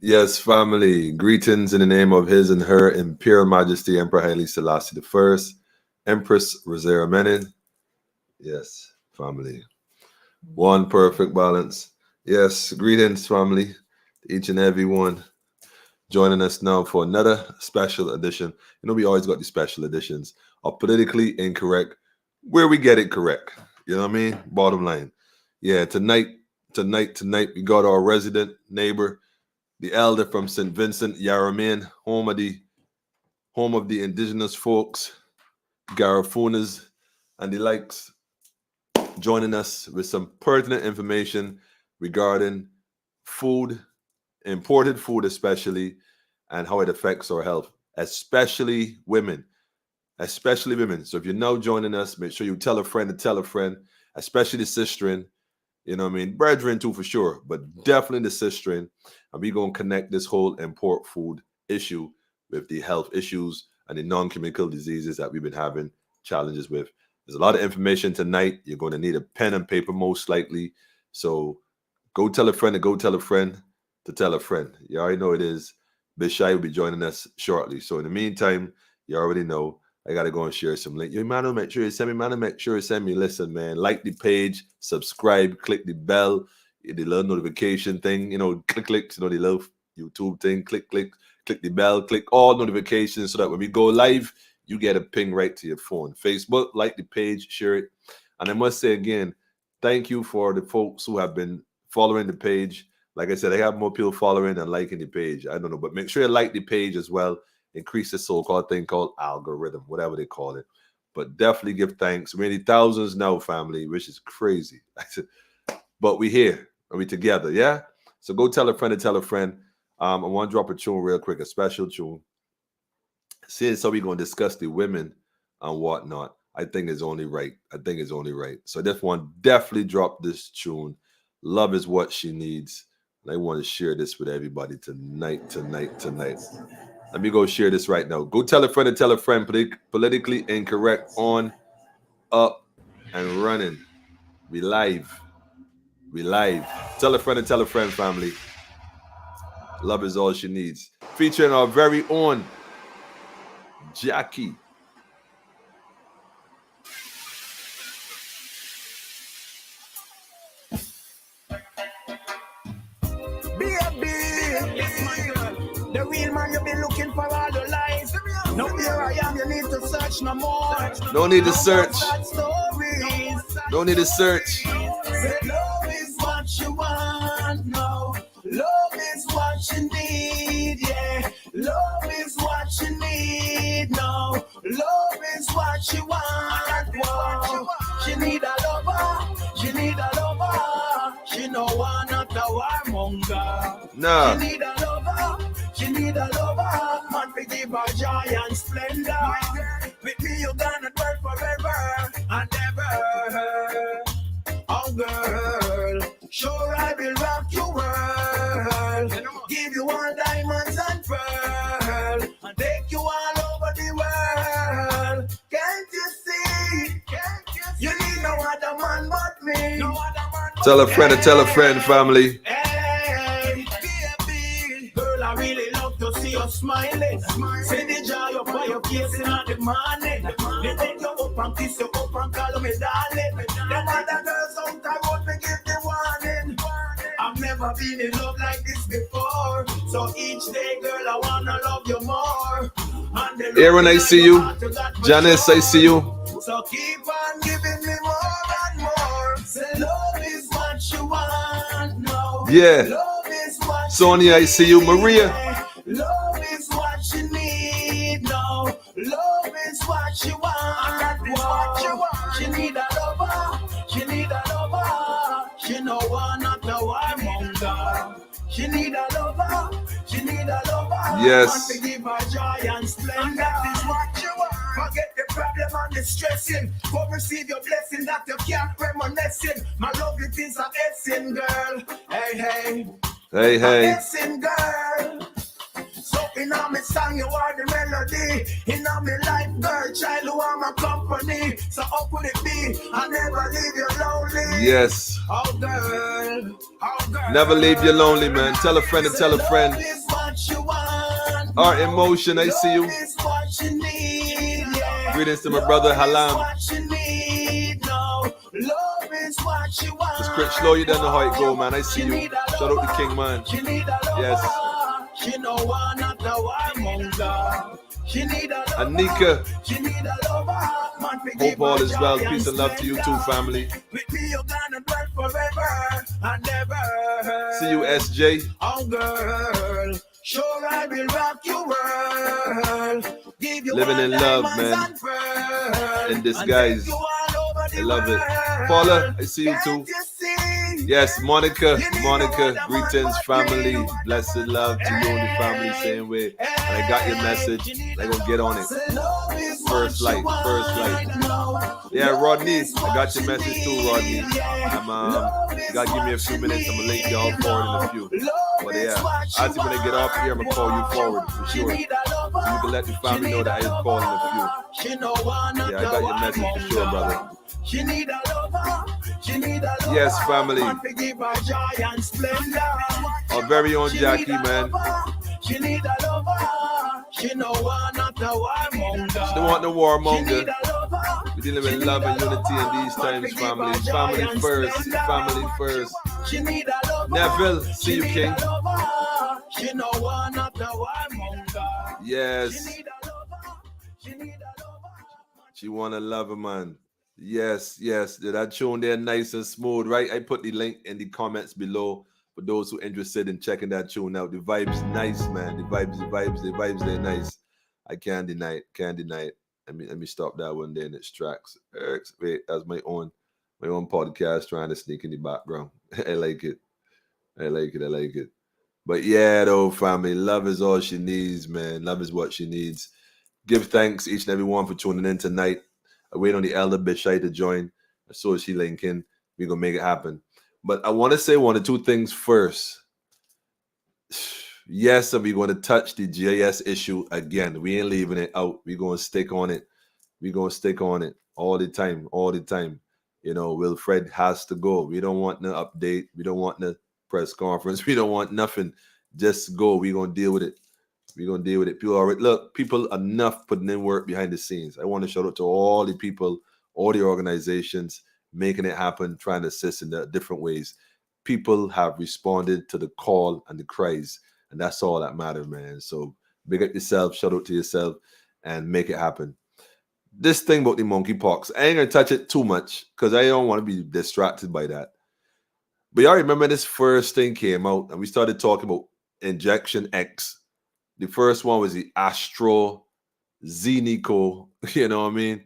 Yes, family. Greetings in the name of His and Her Imperial Majesty Emperor Haile Selassie I, Empress Rosera Menin. Yes, family. One perfect balance. Yes, greetings, family. Each and every one joining us now for another special edition. You know, we always got these special editions of Politically Incorrect, where we get it correct. You know what I mean? Bottom line. Yeah, tonight, we got our resident neighbor, the elder from St. Vincent, Yarramin, home of the indigenous folks, Garrafunas, and the likes, joining us with some pertinent information regarding food, imported food especially, and how it affects our health, especially women. Especially women. So if you're now joining us, make sure you tell a friend to tell a friend, especially the sisterin, you know what I mean? Brethren too for sure, but definitely the sisterin. And we're going to connect this whole import food issue with the health issues and the non-communicable diseases that we've been having challenges with. There's a lot of information tonight. You're going to need a pen and paper most likely. So go tell a friend to go tell a friend to tell a friend. You already know it is. Bishai will be joining us shortly. So in the meantime, you already know I gotta go and share some link. You man, make sure you send me. Man, make sure you send me. Listen, man, like the page, subscribe, click the bell, the little notification thing. You know, click. You know the little YouTube thing. Click the bell. Click all notifications so that when we go live, you get a ping right to your phone. Facebook, like the page, share it. And I must say again, thank you for the folks who have been following the page. Like I said, I have more people following and liking the page. I don't know, but make sure you like the page as well. Increase the so-called thing called algorithm, whatever they call it. But definitely give thanks. We're in the thousands now, family, which is crazy. But we here and we together, yeah? So go tell a friend to tell a friend. I want to drop a tune real quick, a special tune. Seeing so we're going to discuss the women and whatnot, I think it's only right. So I just want to definitely drop this tune. Love is what she needs. And I want to share this with everybody tonight. Let me go share this right now. Go tell a friend to tell a friend. Politically Incorrect on, up, and running. We live. Tell a friend to tell a friend, family. Love is all she needs. Featuring our very own Jackie. The real man you've been looking for all your life. No, here I am, you need to search no more. No need to search. No need to search. Love is what you want, no. Love is what you need, yeah. Love is what you need, no. Love is what you want, whoa. She need a lover. She no want not a warmonger. Nah. She need a lover, man, to give her joy and splendor. With me, you gonna dwell forever and ever. Oh, girl, sure I will rock your world. Give you all diamonds and pearl, and take you all over the world. Can't you see? You need no other man but me. Tell a friend to tell a friend, family. I really love to see you smiling. See the joy up by your face in the morning. They take you up and kiss you up and call me darling. Them other girls out the road, me give the warning. I've never been in love like this before. So each day, girl, I wanna love you more. Aaron, I see you. Janice, I see you. So keep on giving me more and more. Say love is what you want, no. Yeah. Love is what Sonia, I see you. Maria. Love is what you need, no. Love is what you want, whoa. She need a lover. She no want not a warmonger. She need a lover. Yes. Want to give her joy and splendor. That is what you want. Forget the problem and the stressing. Go receive your blessing that you can't reminiscing. My love it is a essence, girl. Hey. Hey. Essence, girl. So in on me song, you are the melody. In my life, girl, child, you are my company. So how could it be? I never leave you lonely. Yes. Oh girl, oh girl. Never leave you lonely, man. Tell a friend and tell a friend. Love is what you want. Art in Motion, I see you. Love is what you need, yeah. Greetings to my brother Halam. Love is what you need, no. Love is what you want. Just quick, slow you down the how it go, man. I see you. Shout out to King, man. She need a lover. Yes. She no one not the warmonger. She need a lover. Anika. She need a lover. Man, Hope all is well. Peace and love to you too, family. With me, you're gonna dwell forever and never. See you, SJ. Oh, girl. Sure, I will rock your world. Give you Living in love, man. In disguise. I love it. Paula, I see you too. Yes, Monica, greetings, family. Blessed love to you and the family, same way. And I got your message. I'm gonna get on it. First light. Yeah, Rodney, I got your message too, Rodney. You gotta give me a few minutes. I'm gonna link y'all forward in a few. But yeah, I think when I get off here, I'm gonna call you forward for sure. So you can let the family know that I is calling a few. Yeah, I got your message for sure, brother. Yes, family. Our very own Jackie, man. She don't want the warmonger. We're dealing with love and unity in these times, family. Family first. Neville, see you, King. Yes. She want a lover, man. Yes. That tune there nice and smooth, right? I put the link in the comments below for those who are interested in checking that tune out. The vibes nice, man. The vibes, they're nice. I can't deny it. Let me stop that one there and it tracks. Wait, that's my own podcast trying to sneak in the background. I like it. But yeah, though, family, love is all she needs, man. Love is what she needs. Give thanks each and every one for tuning in tonight. I wait on the elder Bishai to join. As soon as she link in, we're gonna make it happen. But I want to say one or two things first. Yes, and we're going to touch the GIS issue again. We ain't leaving it out. We're going to stick on it. All the time. You know, Wilfred has to go. We don't want no update. We don't want no press conference. We don't want nothing. Just go. We're going to deal with it. People enough putting in work behind the scenes. I want to shout out to all the people, all the organizations making it happen, trying to assist in the different ways. People have responded to the call and the cries. And that's all that matters, man. So big up yourself, shout out to yourself, and make it happen. This thing about the monkeypox, I ain't going to touch it too much because I don't want to be distracted by that. But y'all remember this first thing came out and we started talking about Injection X. The first one was the AstraZeneca, you know what I mean?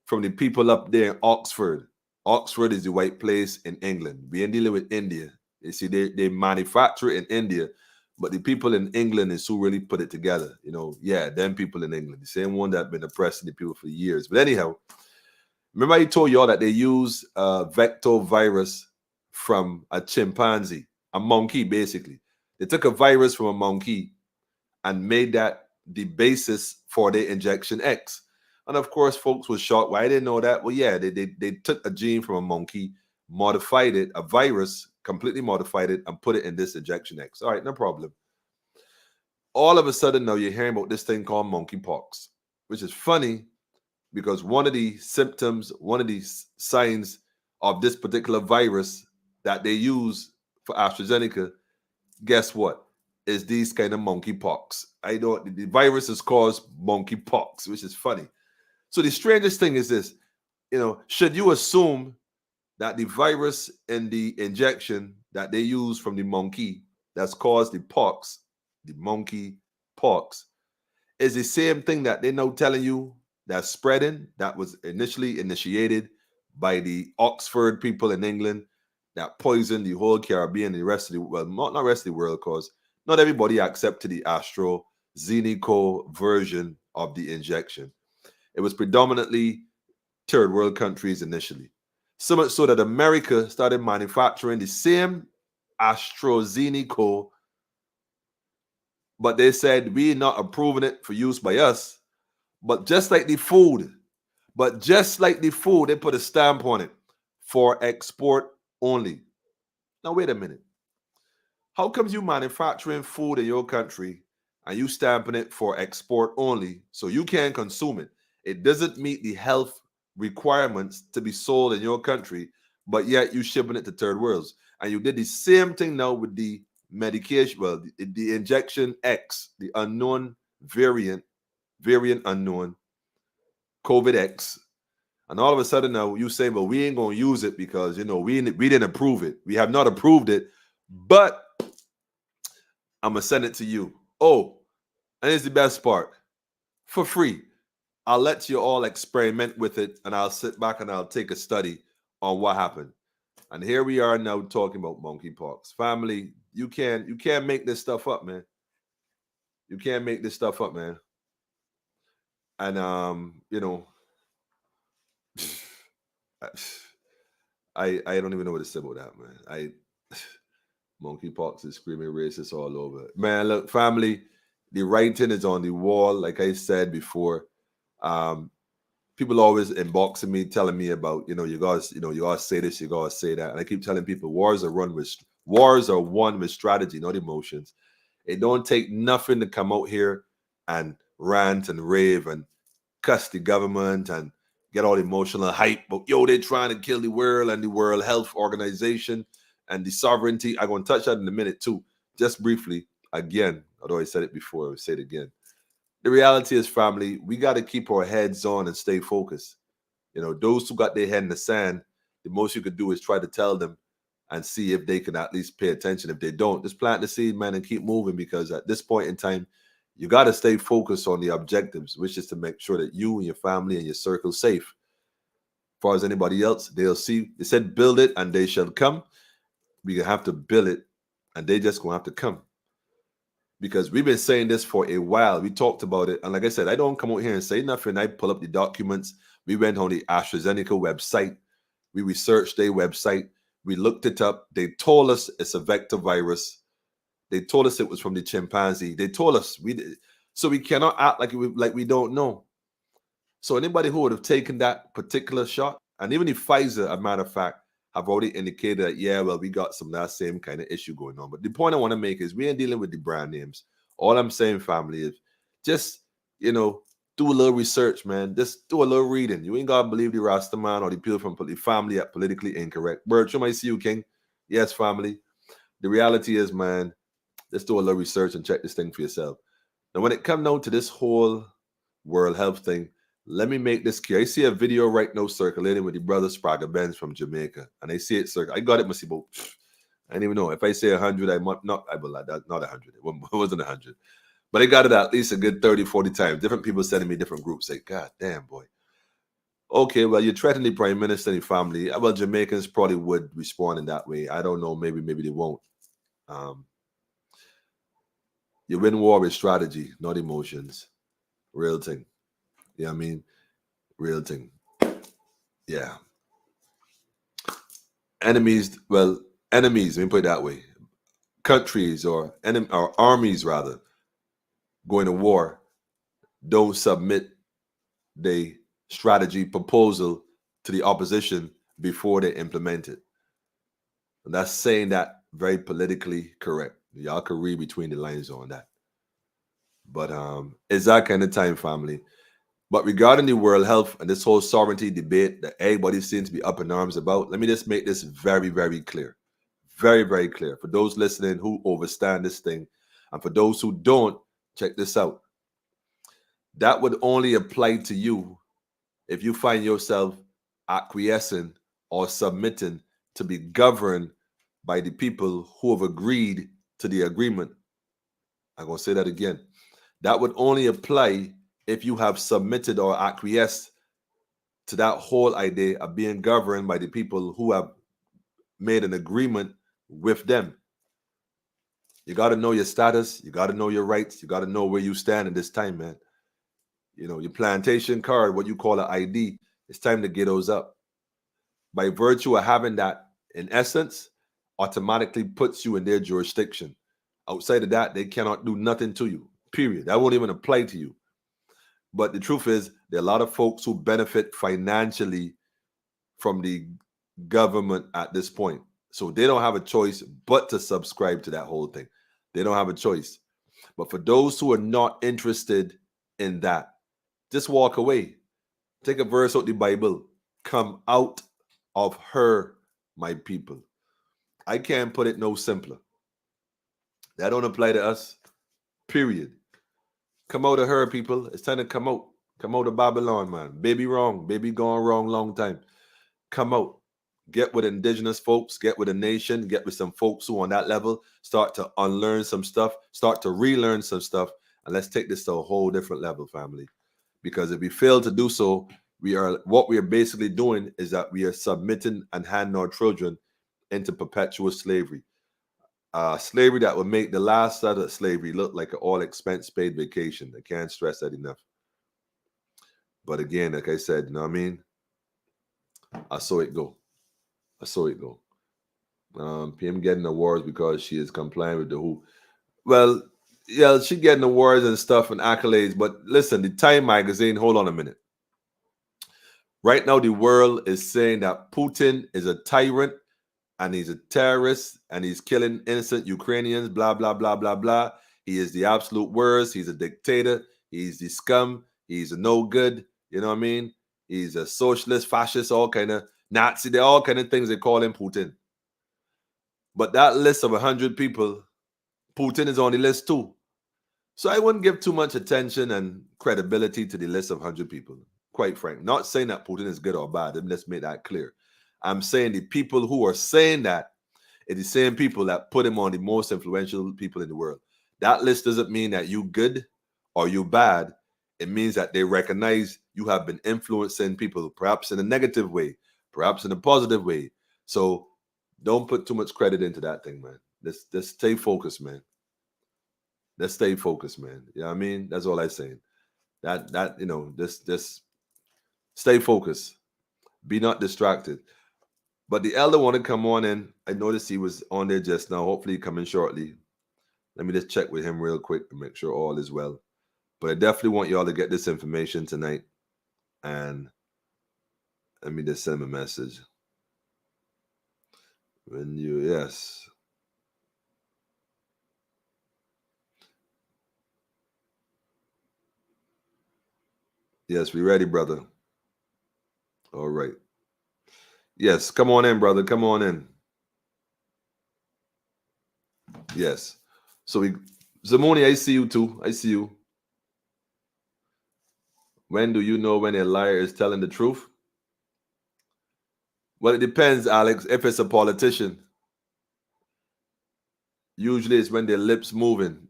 From the people up there in Oxford. Oxford is the white place in England. We ain't dealing with India. You see, they manufacture it in India. But the people in England is who really put it together. You know, yeah, them people in England. The same one that been oppressing the people for years. But anyhow, remember I told y'all that they use vector virus from a chimpanzee, a monkey, basically. They took a virus from a monkey and made that the basis for their Injection X. And of course, folks were shocked. Why didn't know that? Well, yeah, they took a gene from a monkey, modified it, a virus, completely modified it, and put it in this Injection X. All right, no problem. All of a sudden, now you're hearing about this thing called monkeypox, which is funny because one of the symptoms, one of the signs of this particular virus that they use for AstraZeneca, guess what? Is these kind of monkeypox. The virus is called monkeypox, which is funny. So the strangest thing is this, you know, should you assume that the virus in the injection that they use from the monkey that's caused the pox, the monkey pox, is the same thing that they're now telling you that's spreading, that was initially initiated by the Oxford people in England that poisoned the whole Caribbean, the rest of the world, not rest of the world, because not everybody accepted the AstraZeneca version of the injection. It was predominantly third world countries initially. So much so that America started manufacturing the same AstraZeneca but they said we not approving it for use by us. But just like the food, they put a stamp on it for export only. Now wait a minute. How comes you manufacturing food in your country and you stamping it for export only so you can't consume it? It doesn't meet the health requirements to be sold in your country, but yet you shipping it to third worlds. And you did the same thing now with the medication, well, the injection X, the unknown variant unknown, COVID X. And all of a sudden now you say, well, we ain't going to use it because, you know, we didn't approve it. We have not approved it, but I'm going to send it to you. Oh, and here's the best part. For free. I'll let you all experiment with it, and I'll sit back and I'll take a study on what happened. And here we are now talking about monkeypox. Family, you can't make this stuff up, man. You can't make this stuff up, man. And you know, I don't even know what to say about that, man. Monkeypox is screaming racist all over. Man, look, family, the writing is on the wall. Like I said before, people always inboxing me, telling me about, you guys say this, you guys say that. And I keep telling people wars are won with strategy, not emotions. It don't take nothing to come out here and rant and rave and cuss the government and get all emotional hype. But they're trying to kill the world and the World Health Organization and the sovereignty. I'm going to touch that in a minute too. Just briefly, again, although I said it before, I'll say it again. The reality is, family, we got to keep our heads on and stay focused. Those who got their head in the sand, the most you could do is try to tell them and see if they can at least pay attention. If they don't, just plant the seed, man, and keep moving, because at this point in time, you got to stay focused on the objectives, which is to make sure that you and your family and your circle safe. As far as anybody else, they'll see. They said, build it and they shall come. We have to build it and they just going to have to come. Because we've been saying this for a while. We talked about it. And like I said, I don't come out here and say nothing. I pull up the documents. We went on the AstraZeneca website. We researched their website. We looked it up. They told us it's a vector virus. They told us it was from the chimpanzee. They told us. So we cannot act like we don't know. So anybody who would have taken that particular shot, and even if Pfizer, as a matter of fact, have already indicated that, yeah, well, we got some of that same kind of issue going on. But the point I want to make is we ain't dealing with the brand names. All I'm saying, family, is just, do a little research, man. Just do a little reading. You ain't got to believe the Rastaman or the people from the family at Politically Incorrect. Bert, you might see you, King. Yes, family. The reality is, man, just do a little research and check this thing for yourself. Now, when it comes down to this whole World Health thing, let me make this clear. I see a video right now circulating with the brother Sprague Benz from Jamaica, and I see it I got it, must about, I don't even know. If I say 100, I might not, I will lie. That's not 100. It wasn't 100. But I got it at least a good 30, 40 times. Different people sending me different groups. Say, God damn, boy. Okay, well, you're threatening the Prime Minister and the family. Well, Jamaicans probably would respond in that way. I don't know. Maybe they won't. You win war with strategy, not emotions. Real thing. Yeah, I mean, real thing. Yeah. Enemies, let me put it that way. Countries or armies, rather, going to war, don't submit the strategy proposal to the opposition before they implement it. And that's saying that very politically correct. Y'all can read between the lines on that. But it's that kind of time, family. But regarding the World Health and this whole sovereignty debate that everybody seems to be up in arms about, let me just make this very, very clear. Very, very clear. For those listening who overstand this thing, and for those who don't, check this out. That would only apply to you if you find yourself acquiescing or submitting to be governed by the people who have agreed to the agreement. I'm going to say that again. That would only apply if you have submitted or acquiesced to that whole idea of being governed by the people who have made an agreement with them. You got to know your status. You got to know your rights. You got to know where you stand in this time, man. Your plantation card, what you call an ID, it's time to get those up. By virtue of having that, in essence, automatically puts you in their jurisdiction. Outside of that, they cannot do nothing to you. Period. That won't even apply to you. But the truth is, there are a lot of folks who benefit financially from the government at this point. So they don't have a choice but to subscribe to that whole thing. They don't have a choice. But for those who are not interested in that, just walk away. Take a verse out the Bible. Come out of her, my people. I can't put it no simpler. That don't apply to us. Period. Come out of her, people. It's time to come out. Come out of Babylon, man. Baby wrong. Baby gone wrong long time. Come out. Get with indigenous folks. Get with a nation. Get with some folks who on that level start to unlearn some stuff. Start to relearn some stuff. And let's take this to a whole different level, family. Because if we fail to do so, what we are basically doing is that we are submitting and handing our children into perpetual slavery. Slavery that would make the last side of slavery look like an all expense paid vacation. I can't stress that enough. But again, like I said, you know what I mean? I saw it go. I saw it go. PM getting awards because she is complying with the WHO. Well, yeah, she getting awards and stuff and accolades. But listen, the Time magazine, hold on a minute. Right now, the world is saying that Putin is a tyrant and he's a terrorist and he's killing innocent Ukrainians, blah, blah, blah, blah, blah. He is the absolute worst. He's a dictator. He's the scum. He's a no good. You know what I mean? He's a socialist, fascist, all kind of Nazi. They're all kind of things they call him Putin. But that list of 100 people, Putin is on the list too. So I wouldn't give too much attention and credibility to the list of 100 people, quite frank. Not saying that Putin is good or bad. Let's make that clear. I'm saying the people who are saying that are the same people that put him on the most influential people in the world. That list doesn't mean that you good or you bad. It means that they recognize you have been influencing people, perhaps in a negative way, perhaps in a positive way. So don't put too much credit into that thing, man. Let's stay focused, man. Let's stay focused, man. You know what I mean? That's all I'm saying. That you know, just stay focused. Be not distracted. But the elder want to come on in. I noticed he was on there just now. Hopefully coming shortly. Let me just check with him real quick to make sure all is well. But I definitely want y'all to get this information tonight. And let me just send him a message. Yes. Yes, we ready, brother. All right. Yes, come on in, brother. Come on in. Yes. So Zamoni, I see you too. I see you. When do you know when a liar is telling the truth? Well, it depends, Alex. If it's a politician, usually it's when their lips moving.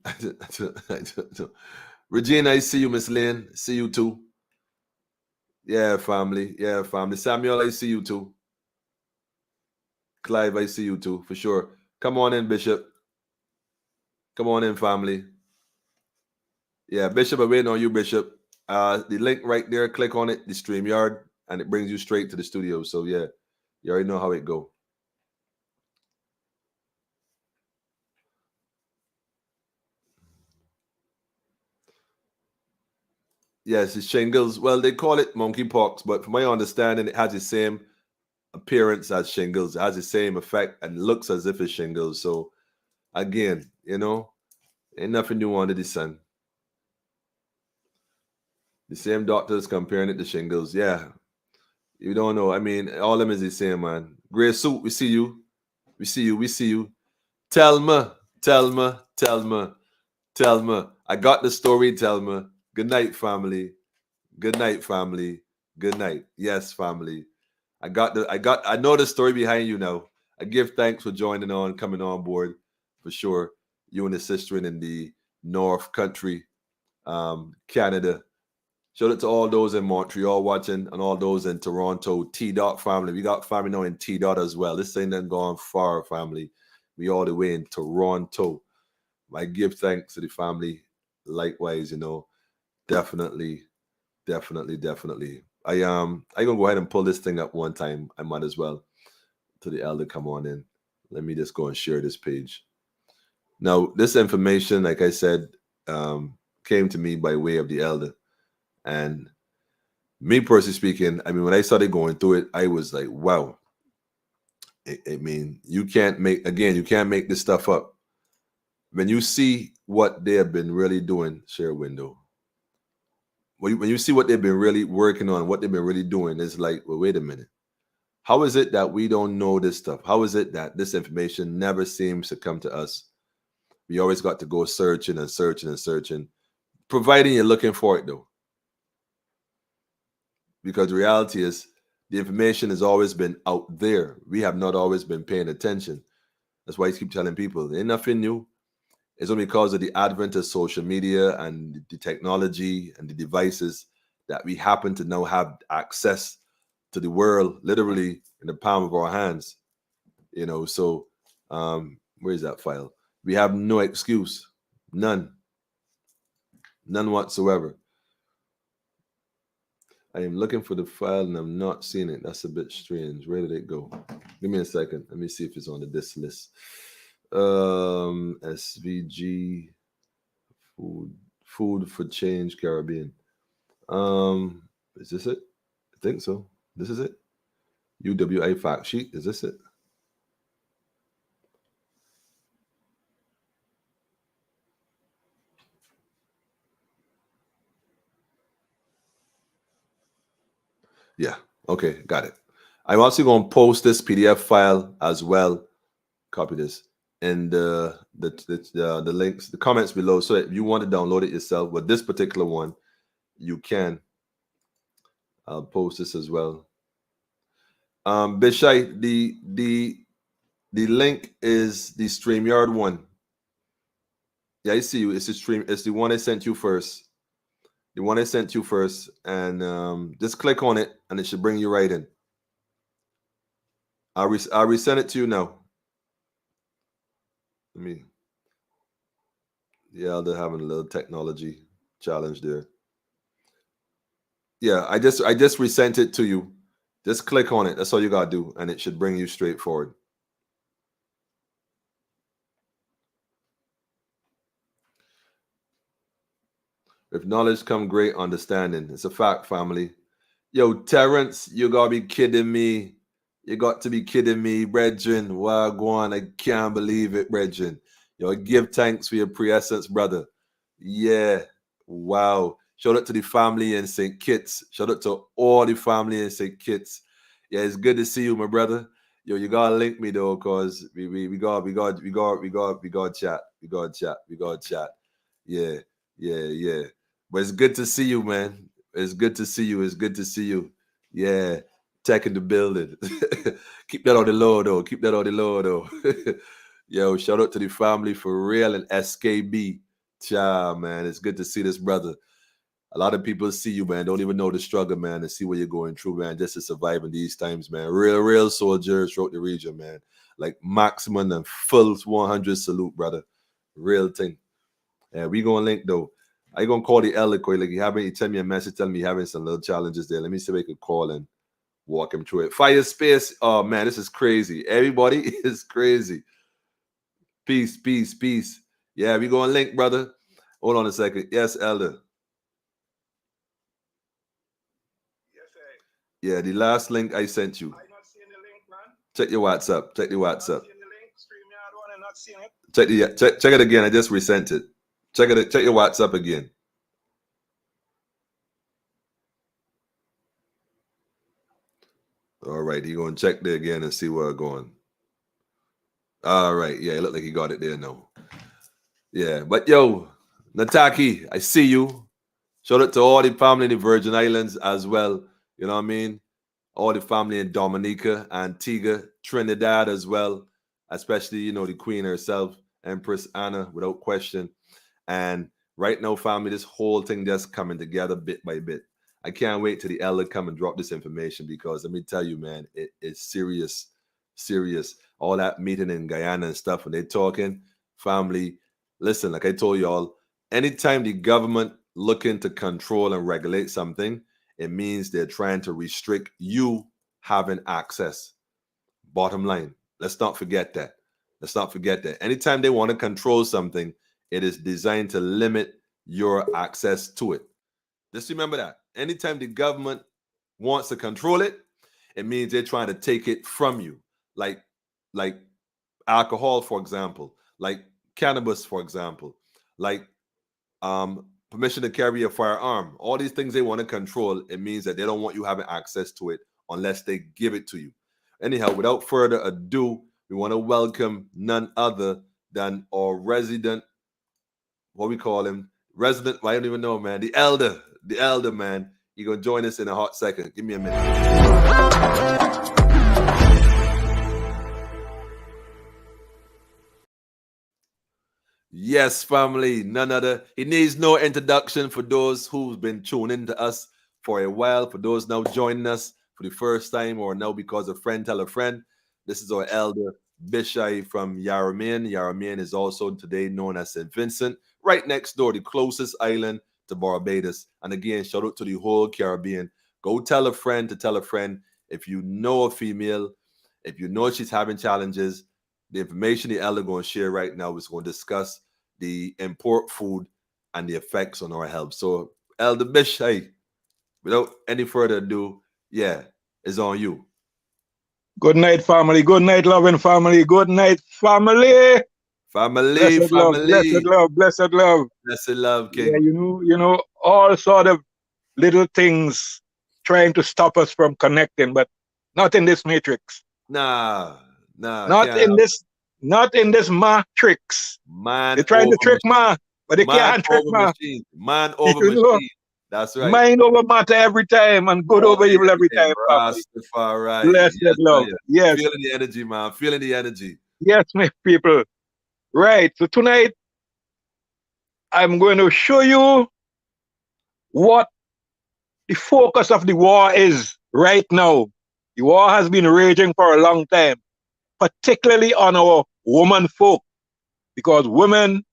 Regina, I see you, Miss Lynn. See you too. Yeah, family. Yeah, family. Samuel, I see you too. Clive, I see you too, for sure. Come on in, Bishop. Come on in, family. Yeah, Bishop, I'm waiting on you, Bishop. The link right there, click on it, the StreamYard, and it brings you straight to the studio. So yeah, you already know how it go. Yes, it's shingles. Well, they call it monkeypox, but from my understanding, it has the same appearance as shingles. It has the same effect and looks as if it's shingles. So again, you know, ain't nothing new under the sun. The same doctors comparing it to shingles. Yeah. You don't know. I mean, all of them is the same, man. Gray suit, we see you. We see you. We see you. Telma. I got the story, Telma. Good night, family. Good night, family. Good night. Yes, family. I know the story behind you now. I give thanks for joining on, coming on board, for sure. You and the sister in the North Country, Canada. Shout out to all those in Montreal watching and all those in Toronto. T-Dot family. We got family now in T-Dot as well. This ain't done gone far, family. We all the way in Toronto. I give thanks to the family. Likewise, you know, definitely. I gonna go ahead and pull this thing up one time. I might as well. To the elder, come on in. Let me just go and share this page. Now, this information, like I said, came to me by way of the elder. And me personally speaking, I mean, when I started going through it, I was like, wow. I mean, you can't make this stuff up. When you see what they have been really doing, share window. When you see what they've been really working on, what they've been really doing, it's like, well, wait a minute. How is it that we don't know this stuff? How is it that this information never seems to come to us? We always got to go searching and searching and searching, providing you're looking for it, though. Because the reality is, the information has always been out there. We have not always been paying attention. That's why I keep telling people, ain't nothing new. It's only because of the advent of social media and the technology and the devices that we happen to now have access to the world literally in the palm of our hands. So where is that file? We have no excuse. None whatsoever. I am looking for the file and I'm not seeing it. That's a bit strange. Where did it go? Give me a second. Let me see if it's on this list. SVG Food for Change Caribbean. Is this it? I think so. This is it. UWI fact sheet. Is this it? Yeah. Okay. Got it. I'm also going to post this PDF file as well. Copy this and the links, the comments below. So if you want to download it yourself, but this particular one, you can. I'll post this as well. Bishai, the link is the StreamYard one. Yeah, I see you. It's the stream. It's the one I sent you first. The one I sent you first, and just click on it, and it should bring you right in. I'll resend it to you now. Yeah, they're having a little technology challenge there. Yeah, I just resent it to you. Just click on it. That's all you gotta do, and it should bring you straight forward. With knowledge come great understanding. It's a fact, family. Yo, Terrence, you gotta be kidding me. You got to be kidding me, brethren. Wagwan, I can't believe it, brethren. Yo, give thanks for your pre-essence, brother. Yeah, wow. Shout out to the family in St. Kitts. Shout out to all the family in St. Kitts. Yeah, it's good to see you, my brother. Yo, you gotta link me though, cause we got chat. We got chat. Yeah. But it's good to see you, man. It's good to see you. Yeah. Tech in the building. Keep that on the low though. Yo, shout out to the family for real and SKB. Cha, man. It's good to see this brother. A lot of people see you, man. Don't even know the struggle, man, and see what you're going through, man, just to survive in these times, man. Real soldiers throughout the region, man. Like maximum and full 100 salute, brother. Real thing. Yeah, we gonna link though. I gonna call the elder quick. Like you send me a message telling me having some little challenges there. Let me see if I could call and walk him through it. Fire space. Oh man, this is crazy. Everybody is crazy. Peace. Yeah, we gonna link, brother. Hold on a second. Yes, elder. Yes, sir. Yeah, the last link I sent you. I'm not seeing the link, man. Check your WhatsApp. I'm not seeing the link. StreamYard one, I'm not seeing it. Check it again. I just resent it. Check your WhatsApp again. All right, he gonna check there again and see where it's going. All right, yeah, it looked like he got it there now. Yeah, but yo, Nataki, I see you. Shout out to all the family in the Virgin Islands as well. You know what I mean? All the family in Dominica, Antigua, Trinidad as well. Especially, the Queen herself, Empress Anna, without question. And right now, family, this whole thing just coming together bit by bit. I can't wait till the elder come and drop this information because let me tell you, man, it is serious. All that meeting in Guyana and stuff, when they're talking, family, listen, like I told y'all, anytime the government looking to control and regulate something, it means they're trying to restrict you having access. Bottom line, let's not forget that. Let's not forget that. Anytime they want to control something, it is designed to limit your access to it. Just remember that. Anytime the government wants to control it, it means they're trying to take it from you. Like alcohol, for example, like cannabis, for example, like permission to carry a firearm. All these things they want to control, it means that they don't want you having access to it unless they give it to you. Anyhow, without further ado, we want to welcome none other than our resident, what we call him, resident, I don't even know, man, the elder, man. He's going to join us in a hot second. Give me a minute. Yes, family, none other. He needs no introduction for those who've been tuning to us for a while, for those now joining us for the first time or now because a friend tell a friend. This is our elder Bishai from Yarraman. Yarraman is also today known as St. Vincent, right next door, the closest island to Barbados. And again, shout out to the whole Caribbean. Go tell a friend to tell a friend. If you know a female, if you know she's having challenges, the information the elder going to share right now is going to discuss the import food and the effects on our health. So, Elder Bishai, without any further ado, yeah, it's on you. Good night, family. Good night, loving family. Good night, family. Blessed love, blessed love, blessed love. Blessed love, King. Yeah, you know, all sort of little things trying to stop us from connecting, but not in this matrix. Nah. Not in this matrix. Man, they're trying to trick ma, but they can't trick ma. Machine. Man over machine. That's right. Mind over matter every time and good over evil every time. Rastafari. Blessed love. Yes. Feeling the energy, man. Feeling the energy. Yes, my people. Right. So tonight, I'm going to show you what the focus of the war is right now. The war has been raging for a long time, particularly on our woman folk, because women,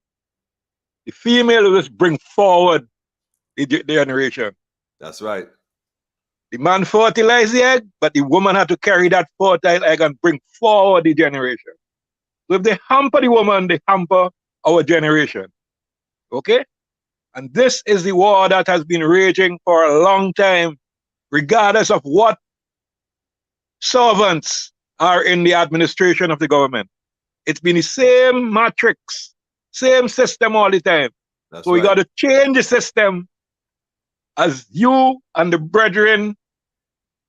the female will just bring forward the generation. That's right. The man fertilized the egg, but the woman had to carry that fertile egg and bring forward the generation. So if they hamper the woman, they hamper our generation. Okay? And this is the war that has been raging for a long time, regardless of what servants are in the administration of the government. It's been the same matrix, same system all the time. So we got to change the system, as you and the brethren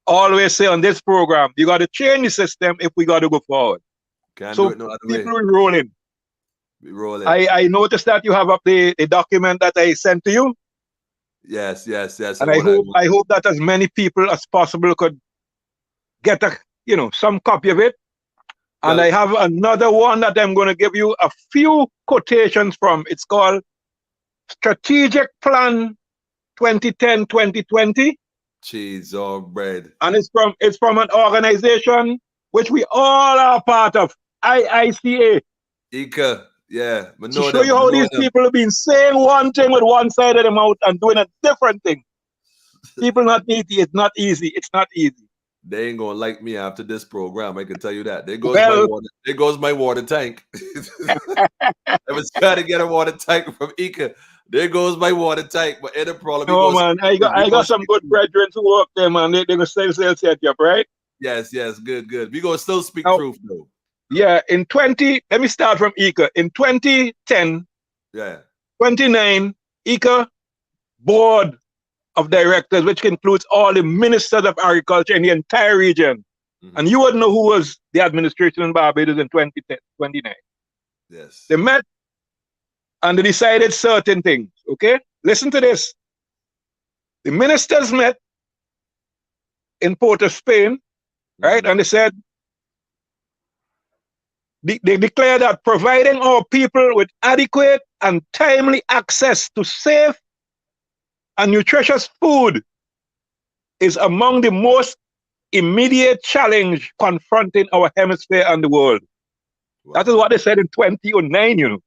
always say on this program. You got to change the system if we got to go forward. So no people are rolling. I noticed that you have up the document that I sent to you. Yes. And I hope that as many people as possible could get some copy of it. And I have another one that I'm going to give you a few quotations from. It's called Strategic Plan 2010-2020. Cheese or bread. And it's from an organization which we all are part of, IICA. ICA, yeah. To show you how these people have been saying one thing with one side of the mouth and doing a different thing. People not easy. It's not easy. It's not easy. They ain't gonna like me after this program. I can tell you that. There goes my water tank. I was trying to get a water tank from ICA. There goes my water tank. But any problem? No, man. I got some good brethren who work there, man. They're gonna still set you up, right? Yes. Good. We gonna still speak truth though. Yeah. Let me start from ICA. In 2010, 29, ICA board of directors, which includes all the ministers of agriculture in the entire region. Mm-hmm. And you would know who was the administration in Barbados in 2029. Yes. They met and they decided certain things. Okay? Listen to this. The ministers met in Port of Spain, right? And they said, they declared that providing our people with adequate and timely access to safe and nutritious food is among the most immediate challenge confronting our hemisphere and the world. Wow. That is what they said in 2009, you know.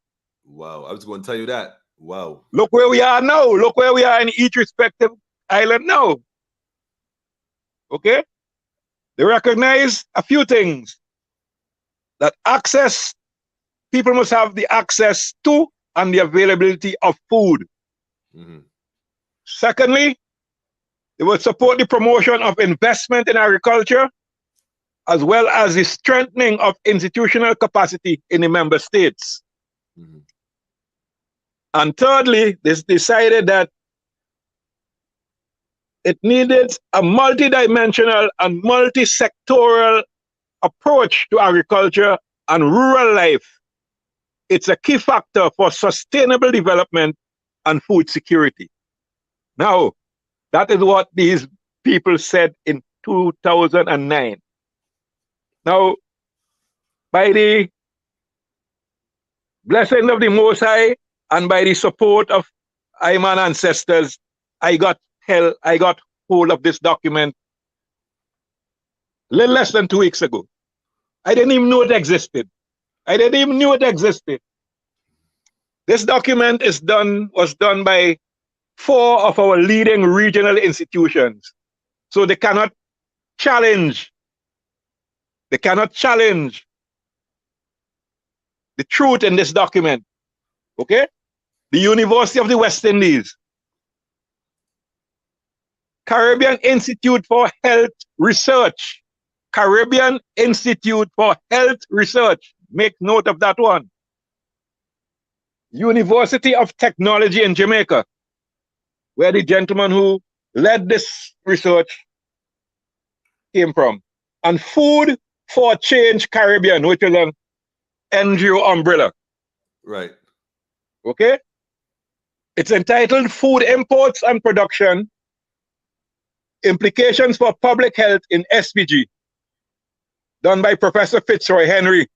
Wow, I was going to tell you that. Wow. Look where we are now. Look where we are in each respective island now. Okay? They recognize a few things. That access people must have the access to and the availability of food. Mhm. Secondly, it will support the promotion of investment in agriculture, as well as the strengthening of institutional capacity in the member states. Mhm. And thirdly, this decided that it needed a multidimensional and multi-sectoral approach to agriculture and rural life. It's a key factor for sustainable development and food security. Now, that is what these people said in 2009. Now, by the blessing of the Most High and by the support of Ayman ancestors, I got hold of this document little less than 2 weeks ago. I didn't even know it existed. This document was done by 4 of our leading regional institutions. So they cannot challenge the truth in this document. Okay? The University of the West Indies, Caribbean Institute for Health Research. Caribbean Institute for Health Research. Make note of that one. University of Technology in Jamaica, where the gentleman who led this research came from. And Food for Change Caribbean, which is an NGO umbrella. Right. Okay? It's entitled Food Imports and Production, Implications for Public Health in SPG, done by Professor Fitzroy Henry,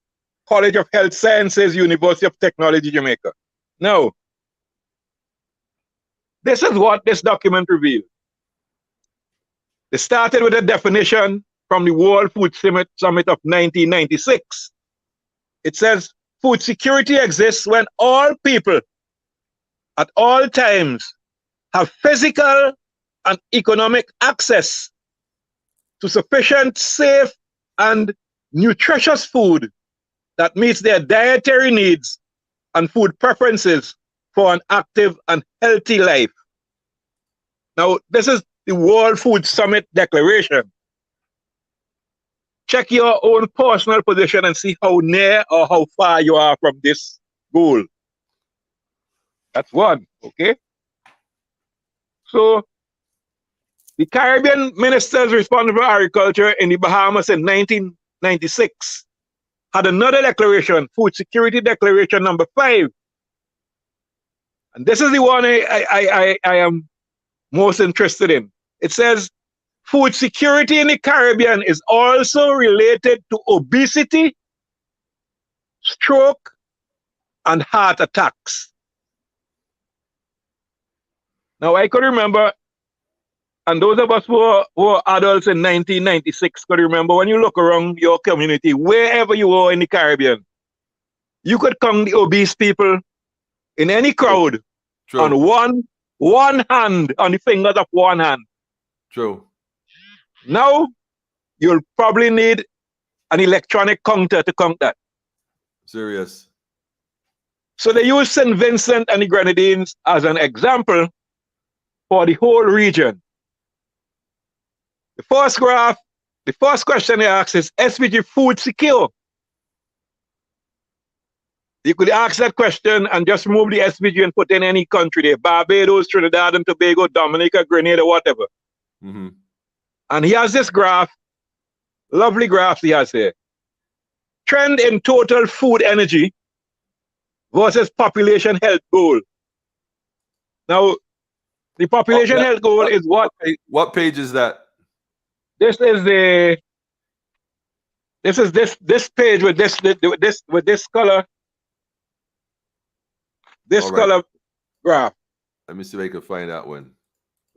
College of Health Sciences, University of Technology, Jamaica. Now, this is what this document reveals. They started with a definition from the World Food Summit of 1996. It says, food security exists when all people at all times have physical and economic access to sufficient, safe, and nutritious food that meets their dietary needs and food preferences for an active and healthy life. Now, this is the World Food Summit Declaration. Check your own personal position and see how near or how far you are from this goal. That's one, okay? So, the Caribbean ministers responsible for agriculture in the Bahamas in 1996 had another declaration, Food Security Declaration number 5. And this is the one I am most interested in. It says, food security in the Caribbean is also related to obesity, stroke, and heart attacks. Now, I could remember, and those of us who were adults in 1996 could remember, when you look around your community, wherever you are in the Caribbean, you could count the obese people in any crowd True. on one hand, on the fingers of one hand. True. Now, you'll probably need an electronic counter to count that. Serious. So they use St. Vincent and the Grenadines as an example for the whole region. The first graph, the first question they ask is, SPG food secure? You could ask that question and just remove the SPG and put in any country there, Barbados, Trinidad and Tobago, Dominica, Grenada, whatever. Mm-hmm. And he has this graph, lovely graph he has here. Trend in total food energy versus population health goal. Now, the population health goal is what? What page is that? This is this page with this color. This All right. color graph. Let me see if I can find that one.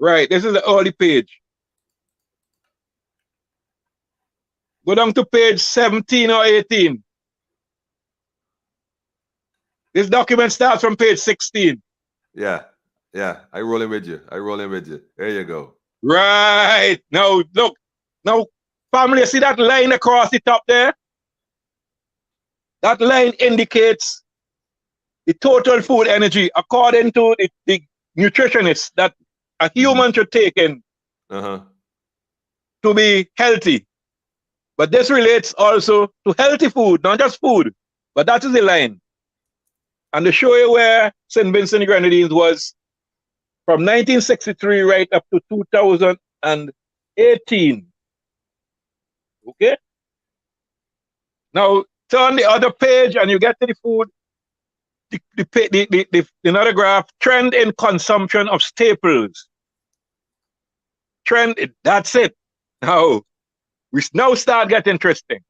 Right. This is the early page. Go down to page 17 or 18. This document starts from page 16. Yeah. I rolling with you. There you go. Right. Now, look. Now, family, you see that line across the top there? That line indicates the total food energy according to the nutritionists that a human should take in to be healthy. But this relates also to healthy food, not just food, but that is the line. And to show you where St. Vincent and Grenadines was from 1963 right up to 2018. Okay? Now, turn the other page and you get to the food. Another graph, trend in consumption of staples. Trend, that's it. Now, we now start getting interesting.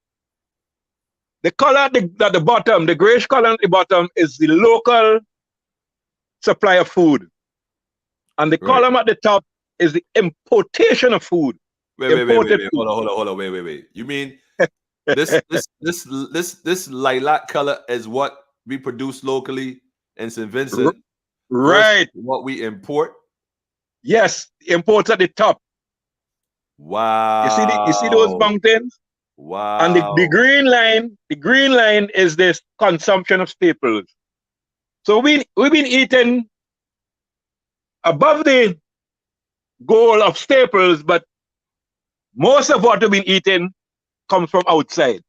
The color at the bottom, the grayish color at the bottom is the local supply of food. And the column at the top is the importation of food. Wait. Hold on. Wait. You mean this lilac color is what we produce locally in St. Vincent? Right. What we import? Yes, imports at the top. Wow. You see those mountains? Wow. And the green line is this consumption of staples. So we've been eating above the goal of staples, but most of what we've been eating comes from outside.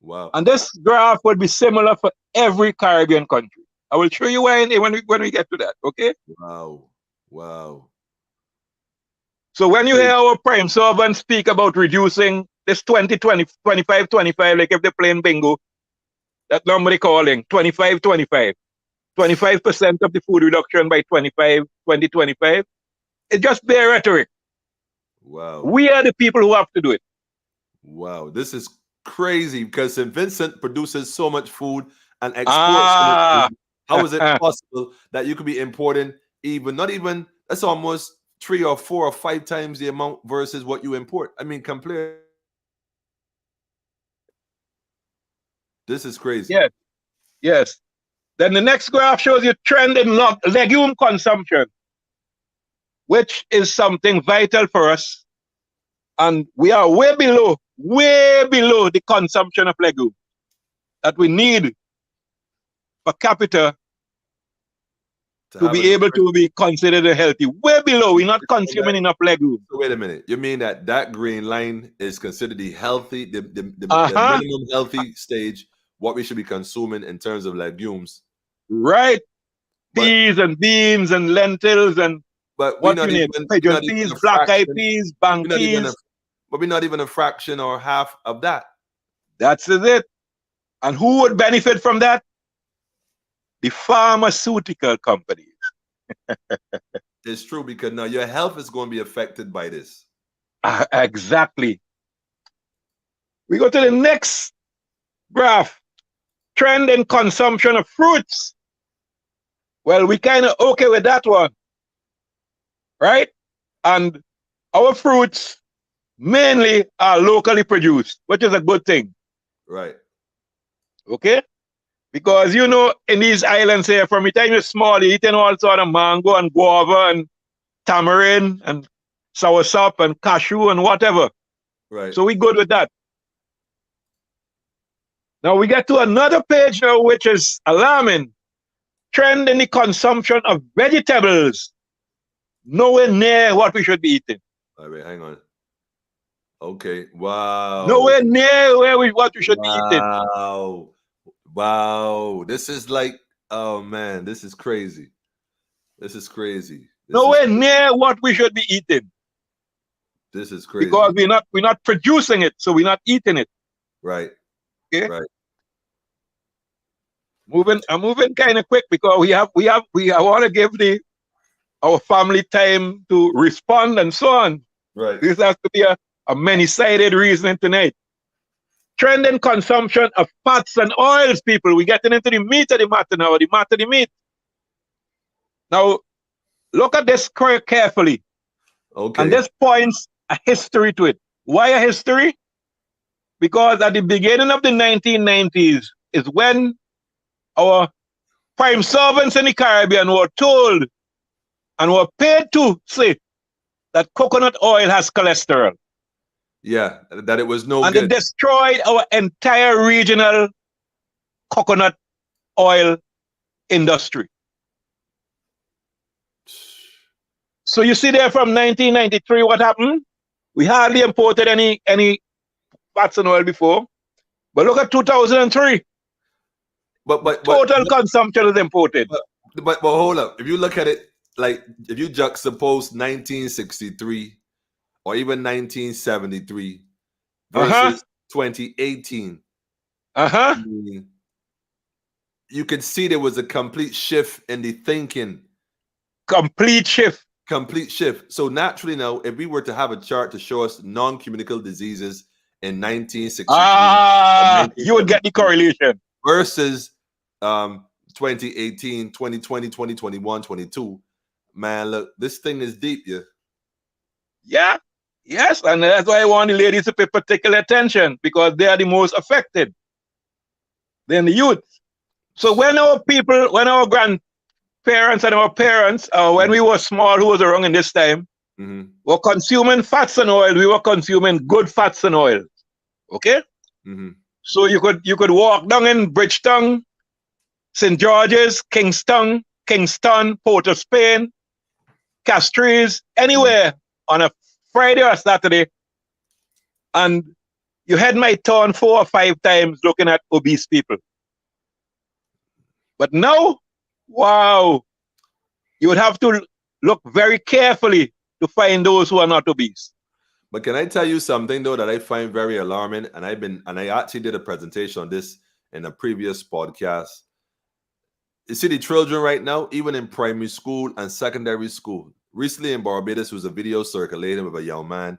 Wow. And this graph would be similar for every Caribbean country. I will show you why when we get to that, okay? Wow. So when you hear our prime servants speak about reducing this 20-20, 25-25, like if they're playing bingo, that number they're calling 25-25, 25% of the food reduction by 2025, it's just bare rhetoric. Wow. We are the people who have to do it. Wow. This is crazy because St. Vincent produces so much food and exports. How is it possible that you could be importing that's almost 3 or 4 or 5 times the amount versus what you import? I mean, compare. This is crazy. Yes. Then the next graph shows you trend in legume consumption, which is something vital for us. And we are way below the consumption of legumes that we need per capita to be able to be considered healthy. Way below. We're not consuming enough legumes. So wait a minute. You mean that green line is considered the healthy, the minimum healthy stage, what we should be consuming in terms of legumes? Right. Peas and beans and lentils and what you need. Pigeon peas, black-eyed peas, bang peas. But we're not even a fraction or half of that. That's it. And who would benefit from that? The pharmaceutical companies. It's true, because now your health is going to be affected by this. Exactly. We go to the next graph. Trend in consumption of fruits. Well, we kind of okay with that one. Right? And our fruits mainly are locally produced, which is a good thing. Right. Okay? Because, in these islands here, from the time you're small, you're eating all sort of mango and guava and tamarind and soursop and cashew and whatever. Right. So we good with that. Now we get to another page now, which is alarming. Trend in the consumption of vegetables. Nowhere near what we should be eating. All right, hang on. Okay. Wow. Nowhere near what we should be eating. Wow. This is like, oh man, this is crazy. Nowhere near what we should be eking. This is crazy. Because we're not producing it, so we're not eating it. Right. Okay. Right. I'm moving kind of quick because I want to give our family time to respond and so on. Right. This has to be a many-sided reasoning tonight. Trend in consumption of fats and oils, people. We're getting into the meat of the matter now, the matter of the meat. Now, look at this carefully. Okay. And this points a history to it. Why a history? Because at the beginning of the 1990s is when our prime servants in the Caribbean were told and were paid to say that coconut oil has cholesterol. Yeah, that it was no and good. And it destroyed our entire regional coconut oil industry. So you see there from 1993, what happened? We hardly imported any fats and oil before. But look at 2003. Total consumption is imported. But hold up. If you look at it, like if you juxtapose 1963 or even 1973 versus 2018, you can see there was a complete shift in the thinking. Complete shift. So naturally now, if we were to have a chart to show us non-communicable diseases in 1963, you would get the correlation. Versus 2018, 2020, 2021, 22. Man, look, this thing is deep, yeah. Yeah. Yes, and that's why I want the ladies to pay particular attention, because they are the most affected. Then the youth. So when our grandparents and our parents, when we were small, who was around in this time, were consuming fats and oil, we were consuming good fats and oil. Okay? So you could walk down in Bridgetown, St. George's, Kingston, Port of Spain, Castries, anywhere on a Friday or Saturday, and you had my turn 4 or 5 times looking at obese people. But now, wow, you would have to look very carefully to find those who are not obese. But can I tell you something though that I find very alarming? And I actually did a presentation on this in a previous podcast. You see the children right now, even in primary school and secondary school. Recently in Barbados, there was a video circulating of a young man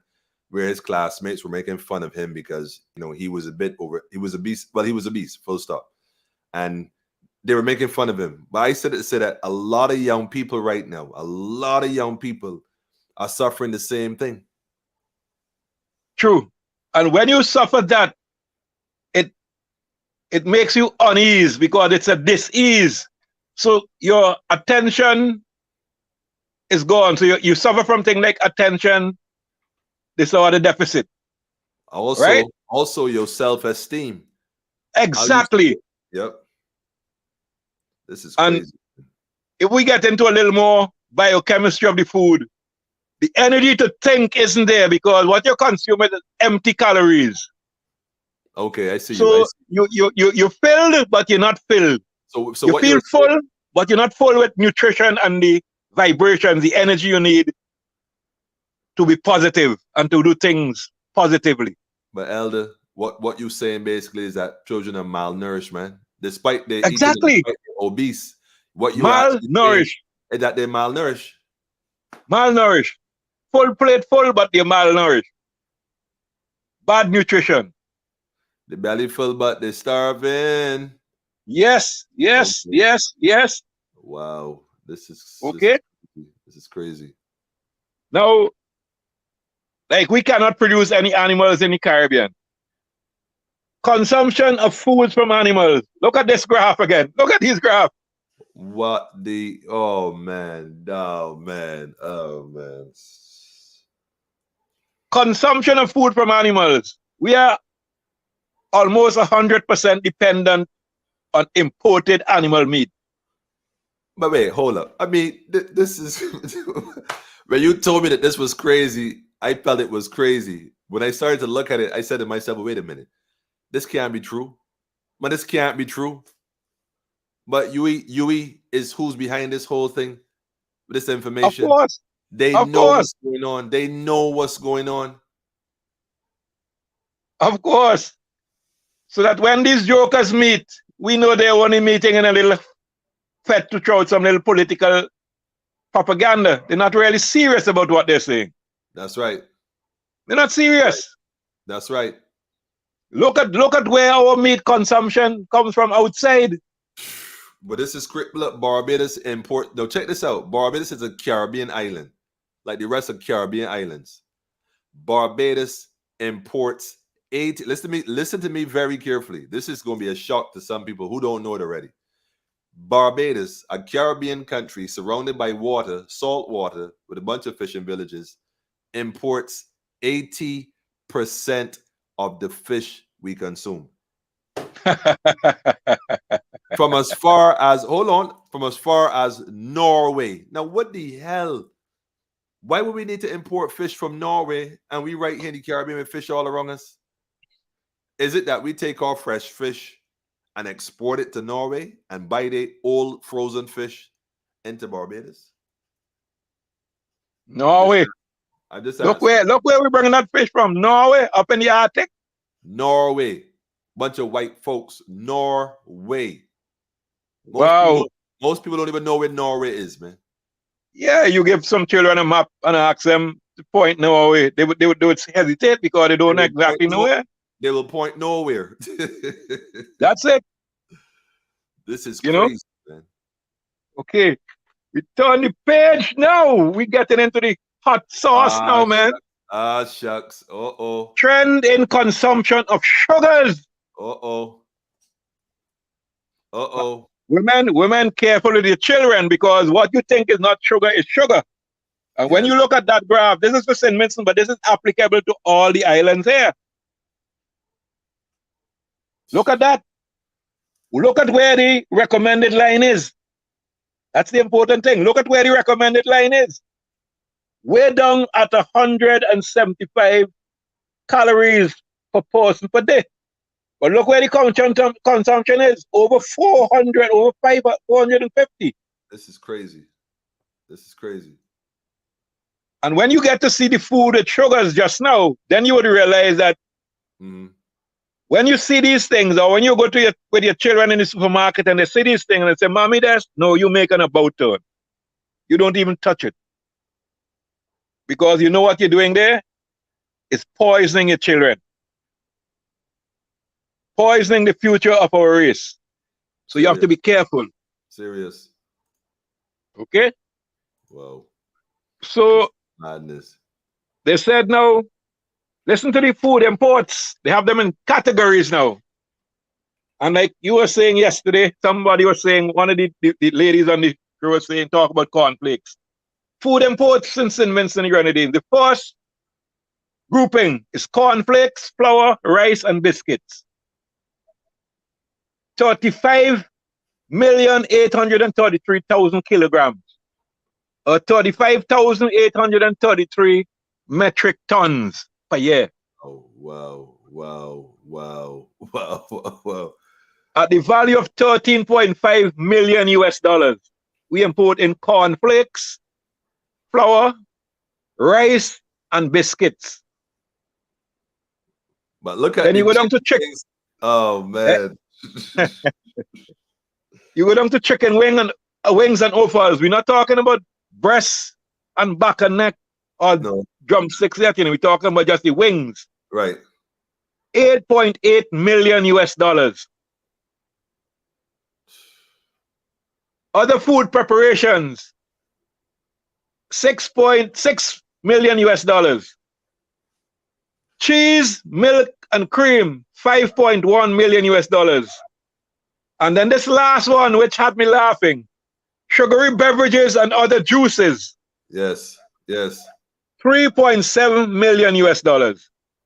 where his classmates were making fun of him because, you know, he was obese. Well, he was obese, full stop. And they were making fun of him. But I said that a lot of young people right now, are suffering the same thing. True. And when you suffer that, it makes you unease because it's a dis-ease. So your attention is gone. So you suffer from things like attention disorder deficit. Also your self-esteem. Exactly. Yep. This is crazy. And if we get into a little more biochemistry of the food, the energy to think isn't there because what you're consuming is empty calories. Okay, I see. So you're filled, but you're not filled. So you feel full, but you're not full with nutrition and the vibrations, the energy you need to be positive and to do things positively. But Elder, what you're saying basically is that children are malnourished, man. Despite they exactly obese, what you malnourished is that they're malnourished. Malnourished, full plate full, but they're malnourished. Bad nutrition. The belly full, but they're starving. Yes. Wow, this is crazy. Now, like we cannot produce any animals in the Caribbean. Consumption of foods from animals. Look at this graph again. Look at this graph. Oh man. Consumption of food from animals. We are almost 100% dependent on imported animal meat. But wait, hold up. I mean, this is when you told me that this was crazy, I felt it was crazy. When I started to look at it, I said to myself, wait a minute. This can't be true. But this can't be true. But Yui is who's behind this whole thing, this information. Of course. They know what's going on. They know what's going on. Of course. So that when these jokers meet, we know they're only meeting in a little fed to throw out some little political propaganda. They're not really serious about what they're saying. That's right. They're not serious. That's right. Look at where our meat consumption comes from outside. But this is look, Barbados import. No, check this out. Barbados is a Caribbean island, like the rest of Caribbean islands. Barbados imports 80. Listen to me very carefully. This is going to be a shock to some people who don't know it already. Barbados, a Caribbean country surrounded by water, salt water, with a bunch of fishing villages, imports 80% of the fish we consume. From as far as, hold on, from as far as Norway. Now, what the hell? Why would we need to import fish from Norway and we right here in the Caribbean with fish all around us? Is it that we take our fresh fish and export it to Norway and buy the old frozen fish into Barbados? Norway. I just Look where we're bringing that fish from. Norway, up in the Arctic. Norway. Bunch of white folks. Norway. Most people don't even know where Norway is, man. Yeah, you give some children a map and ask them to point Norway. They would hesitate because they don't exactly know where. They will point nowhere. That's it. This is crazy, man. Okay. We turn the page now. We getting into the hot sauce now, man. Shucks. Uh-oh. Trend in consumption of sugars. Uh-oh. Uh-oh. Women careful with your children because what you think is not sugar is sugar. And when you look at that graph, this is for St. Vincent, but this is applicable to all the islands here. Look at that. Look at where the recommended line is. That's the important thing. Look at where the recommended line is. Way down at 175 calories per person per day. But look where the consumption is. Over 400, over 450. This is crazy. This is crazy. And when you get to see the food with sugars just now, then you would realize that when you see these things, or when you go to with your children in the supermarket and they see these things and they say, Mommy, no, you make an about turn. You don't even touch it. Because you know what you're doing there? It's poisoning your children. Poisoning the future of our race. So you have to be careful. Serious. Okay? Wow. So madness. They said now, listen to the food imports. They have them in categories now. And like you were saying yesterday, somebody was saying, one of the ladies on the show was saying, talk about cornflakes. Food imports in St. Vincent and Grenadines. The first grouping is cornflakes, flour, rice, and biscuits. 35,833,000 kilograms, or 35,833 metric tons per year. Oh, wow. At the value of $13.5 million US, we import in cornflakes, flour, rice, and biscuits. But look at then you go down to chicken. Oh man. You go down to chicken wings and offals. We're not talking about breasts and back and neck or drumsticks yet. We're talking about just the wings. Right. $8.8 million US. Other food preparations, $6.6 million US. Cheese, milk, and cream, $5.1 million US. And then this last one, which had me laughing, sugary beverages and other juices. Yes. $3.7 million US.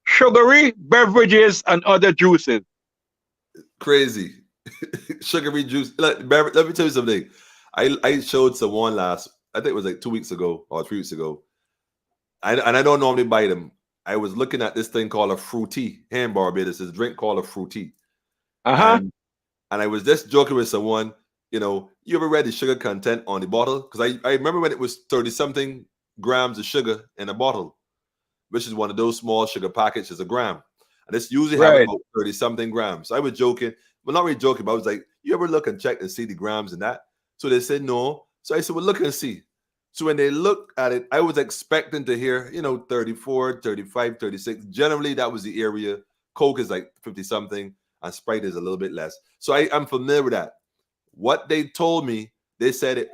Sugary beverages and other juices. Crazy. Sugary juice. Let me tell you something. I showed someone I think it was like 2 weeks ago or 3 weeks ago. And I don't normally buy them. I was looking at this thing called a fruity here in Barbados. This drink called a fruity. And I was just joking with someone, you ever read the sugar content on the bottle? Because I remember when it was 30-something grams of sugar in a bottle, which is one of those small sugar packets, is a gram. And it's usually having about 30-something grams. So I was joking, well, not really joking, but I was like, you ever look and check and see the grams in that? So they said no. So I said, well, look and see. So when they looked at it, I was expecting to hear, 34, 35, 36. Generally, that was the area. Coke is like 50-something, and Sprite is a little bit less. So I'm familiar with that. What they told me, they said,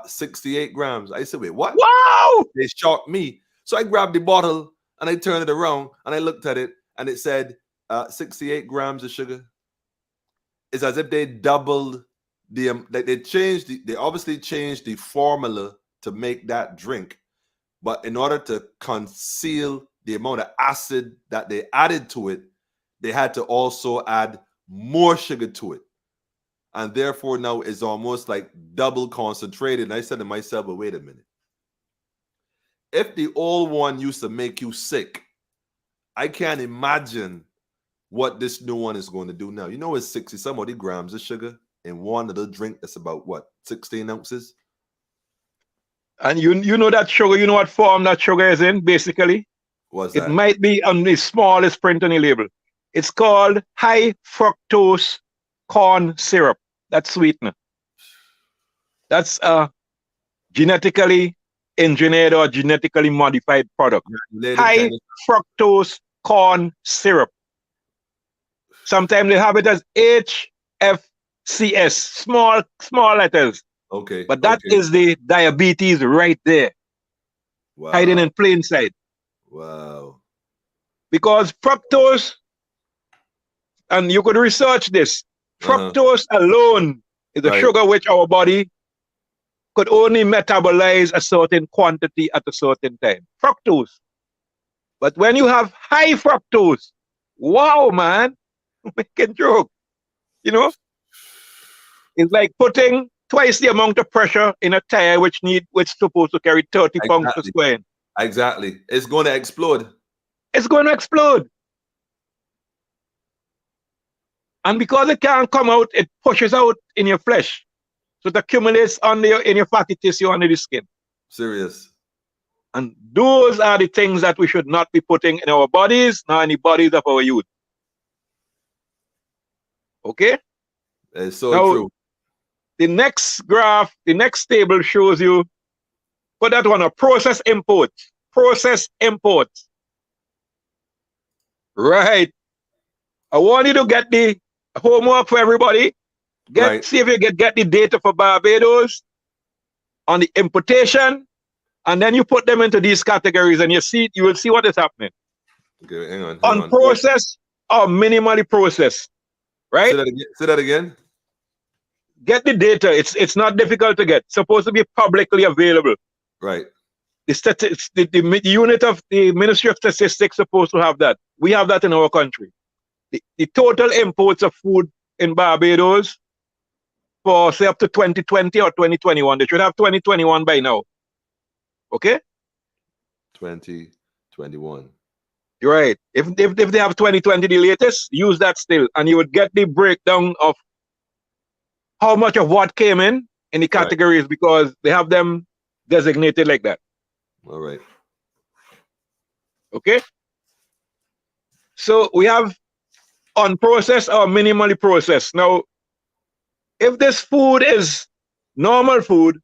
68 grams. I said, wait, what? Wow! They shocked me. So I grabbed the bottle, and I turned it around, and I looked at it, and it said 68 grams of sugar. It's as if they doubled they obviously changed the formula to make that drink, but in order to conceal the amount of acid that they added to it, they had to also add more sugar to it. And therefore now it's almost like double concentrated. And I said to myself, but wait a minute. If the old one used to make you sick, I can't imagine what this new one is going to do now. You know, it's 60 some odd grams of sugar in one little drink that's about what, 16 ounces? And you know that sugar, you know what form that sugar is in, basically? What's It that? might be on the smallest print on the label. It's called high fructose corn syrup. That's sweetener. That's a genetically engineered or genetically modified product. High fructose corn syrup. Sometimes they have it as HFCS, small letters. Okay. But that is the diabetes right there, hiding in plain sight. Wow. Because fructose, and you could research this, fructose alone is a sugar which our body could only metabolize a certain quantity at a certain time. Fructose. But when you have high fructose, wow, man, making joke. You know? It's like putting twice the amount of pressure in a tire which supposed to carry 30 pounds per square inch. Exactly. It's going to explode. It's going to explode. And because it can't come out, it pushes out in your flesh. So it accumulates in your fatty tissue under the skin. Serious. And those are the things that we should not be putting in our bodies, nor in the bodies of our youth. Okay? It's so now, true. The next graph, the next table shows you, put that one, processed imports. Processed imports. Right. I want you to get the homework for everybody. See if you get the data for Barbados on the importation, and then you put them into these categories, and you will see what is happening. Okay, hang on. Unprocessed or minimally processed. Right? Say that again. Get the data. It's not difficult to get. It's supposed to be publicly available. Right. The unit of the Ministry of Statistics supposed to have that. We have that in our country. The total imports of food in Barbados for say up to 2020 or 2021. They should have 2021 by now. Okay? 2021. You're right. If they have 2020 the latest, use that still. And you would get the breakdown of how much of what came in the categories because they have them designated like that. All right. Okay? So we have unprocessed or minimally processed. Now, if this food is normal food,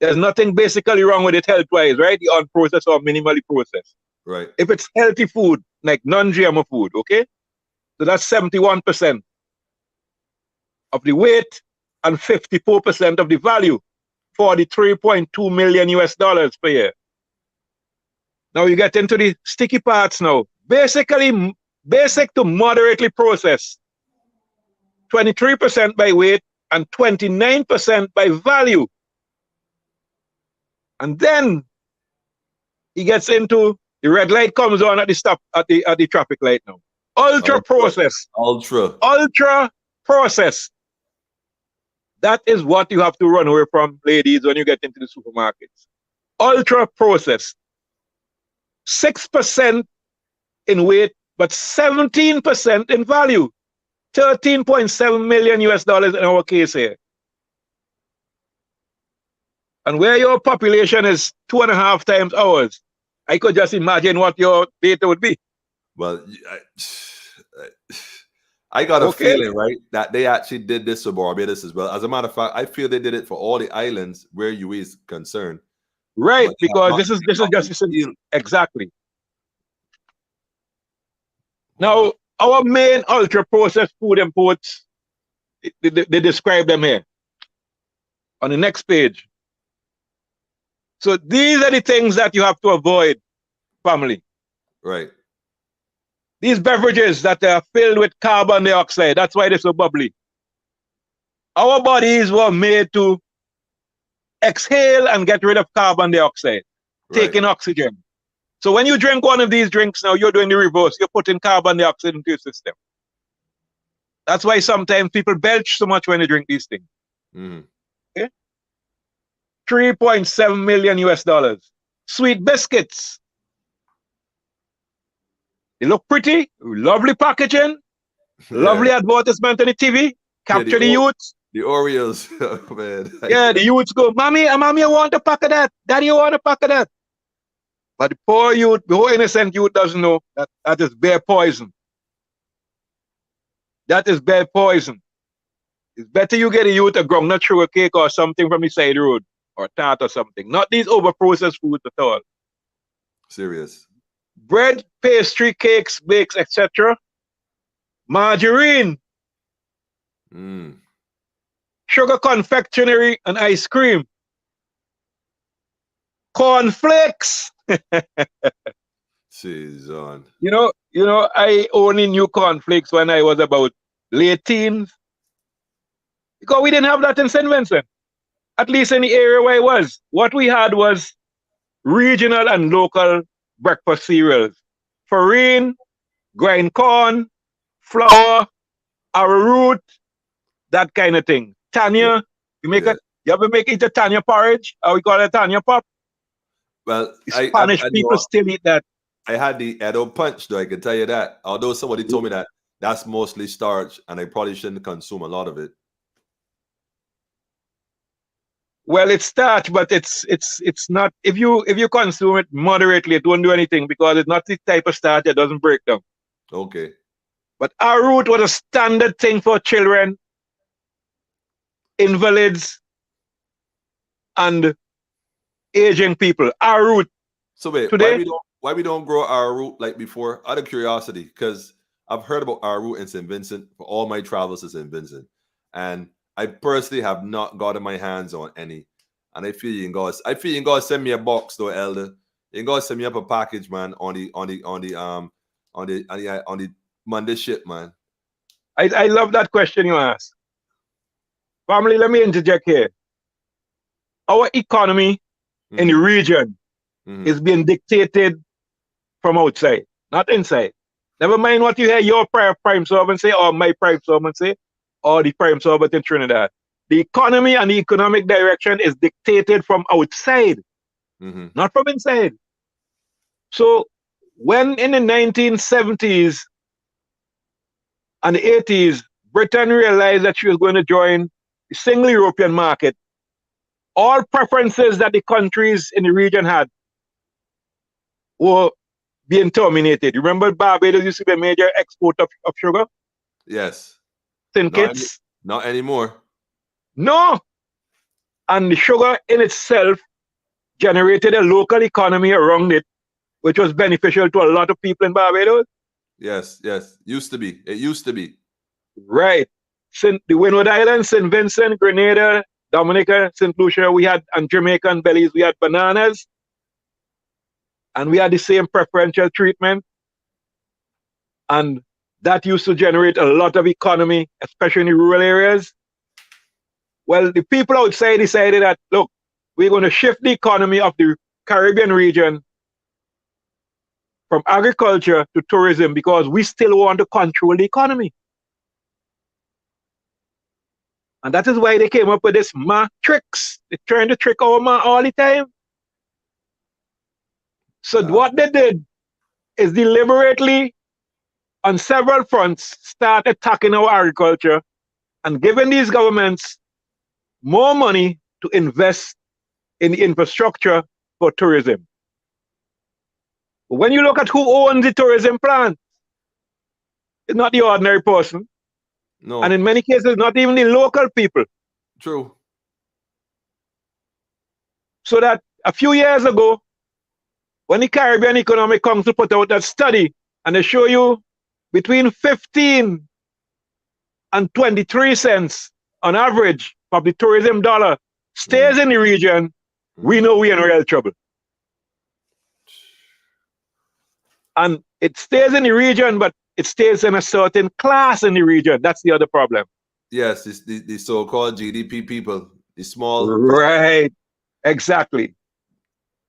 there's nothing basically wrong with it health-wise, right? The unprocessed or minimally processed. Right. If it's healthy food, like non-GMO food, okay? So that's 71% of the weight and 54% of the value for the $3.2 million per year. Now you get into the sticky parts now. Basically, basic to moderately processed, 23% by weight and 29% by value. And then he gets into the red light comes on at the stop at the traffic light now. Ultra processed. Ultra processed. That is what you have to run away from, ladies, when you get into the supermarkets. Ultra processed. 6% in weight, but 17% in value. $13.7 million in our case here. And where your population is 2.5 times ours, I could just imagine what your data would be. Well, I got a feeling, right, that they actually did this for Barbados as well. As a matter of fact, I feel they did it for all the islands where you is concerned. Right, but because this is just exactly. Now, our main ultra-processed food imports, they describe them here on the next page. So these are the things that you have to avoid, family. Right. These beverages that are filled with carbon dioxide, that's why they're so bubbly. Our bodies were made to exhale and get rid of carbon dioxide, taking oxygen. So when you drink one of these drinks now, you're doing the reverse. You're putting carbon dioxide into your system. That's why sometimes people belch so much when they drink these things. Mm-hmm. 3.7 million US dollars. Sweet biscuits. They look pretty, lovely packaging, lovely advertisement on the TV, capture the youth. The Oreos, oh, man. Yeah, the youths go, mommy, mommy, I want a pack of that. Daddy, I want a pack of that. But the poor youth, the whole innocent youth doesn't know that that is bear poison. That is bear poison. It's better you get a youth a groundnut sugar cake or something from the side road, or tart or something. Not these over-processed foods at all. Serious. Bread, pastry, cakes, bakes, etc. Margarine, sugar confectionery and ice cream. Cornflakes. Jeez, on. You know, I only knew cornflakes when I was about late teens. Because we didn't have that in St. Vincent. At least in the area where I was. What we had was regional and local breakfast cereals. Farine, grind corn, flour, arrowroot, that kind of thing. Tanya, you ever make it a Tanya porridge? Or we call it Tanya pop? Well, Spanish people still eat that. I had the Edo punch, though, I can tell you that. Although somebody told me that that's mostly starch and I probably shouldn't consume a lot of it. Well, it's starch, but it's not. If you consume it moderately, it won't do anything because it's not the type of starch that doesn't break down. Okay. But arrowroot was a standard thing for children, invalids, and aging people. Arrowroot. So wait, today, why we don't grow arrowroot like before? Out of curiosity, because I've heard about arrowroot in St. Vincent for all my travels to St. Vincent, and I personally have not gotten my hands on any. And I feel you can go send me a box though, Elder. You can go send me up a package, man, on the Monday ship, man. I love that question you asked. Family, let me interject here. Our economy in the region is being dictated from outside, not inside. Never mind what you hear your prime servant say or my prime servant say, or the prime servant in Trinidad. The economy and the economic direction is dictated from outside, not from inside. So when in the 1970s and the 80s, Britain realized that she was going to join the single European market, all preferences that the countries in the region had were being terminated. You remember Barbados used to be a major exporter of sugar? Yes. St. Kitts? Not anymore. No. And the sugar in itself generated a local economy around it, which was beneficial to a lot of people in Barbados. Yes. Used to be. It used to be. Right. The Windward Islands, St. Vincent, Grenada, Dominica, St. Lucia, and Jamaica and Belize, we had bananas. And we had the same preferential treatment. And that used to generate a lot of economy, especially in the rural areas. Well, the people outside decided that, look, we're going to shift the economy of the Caribbean region from agriculture to tourism because we still want to control the economy. And that is why they came up with this tricks. They're trying to trick our man all the time. So what they did is deliberately, on several fronts, start attacking our agriculture and giving these governments more money to invest in the infrastructure for tourism. But when you look at who owns the tourism plant, it's not the ordinary person. No. And in many cases, not even the local people. True. So that a few years ago, when the Caribbean Economic Council put out that study, and they show you between 15 and 23 cents on average of the tourism dollar stays in the region, we know we're in real trouble. And it stays in the region, but it stays in a certain class in the region. That's the other problem. Yes, it's the so-called GDP people, the small. Right, exactly.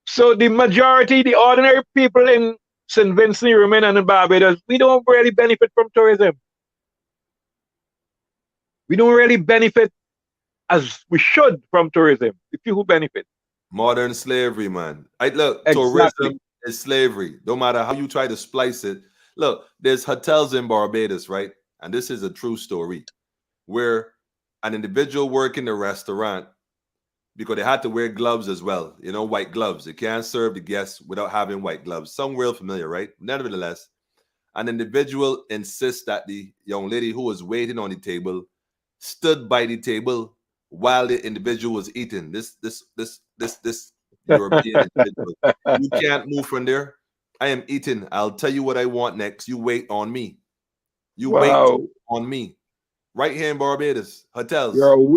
So the majority, the ordinary people in St. Vincent, Grenada, and Barbados, we don't really benefit from tourism. We don't really benefit as we should from tourism. The few who benefit. Modern slavery, man. Look, Exactly. tourism is slavery. No matter how you try to splice it. Look, there's hotels in Barbados, right? And this is a true story where an individual working the restaurant, because they had to wear gloves as well, you know, white gloves. They can't serve the guests without having white gloves. Some real familiar, right? Nevertheless, an individual insists that the young lady who was waiting on the table stood by the table while the individual was eating. This European individual. You can't move from there. I am eating. I'll tell you what I want next. You wait on me. You wait on me. Right here in Barbados, hotels.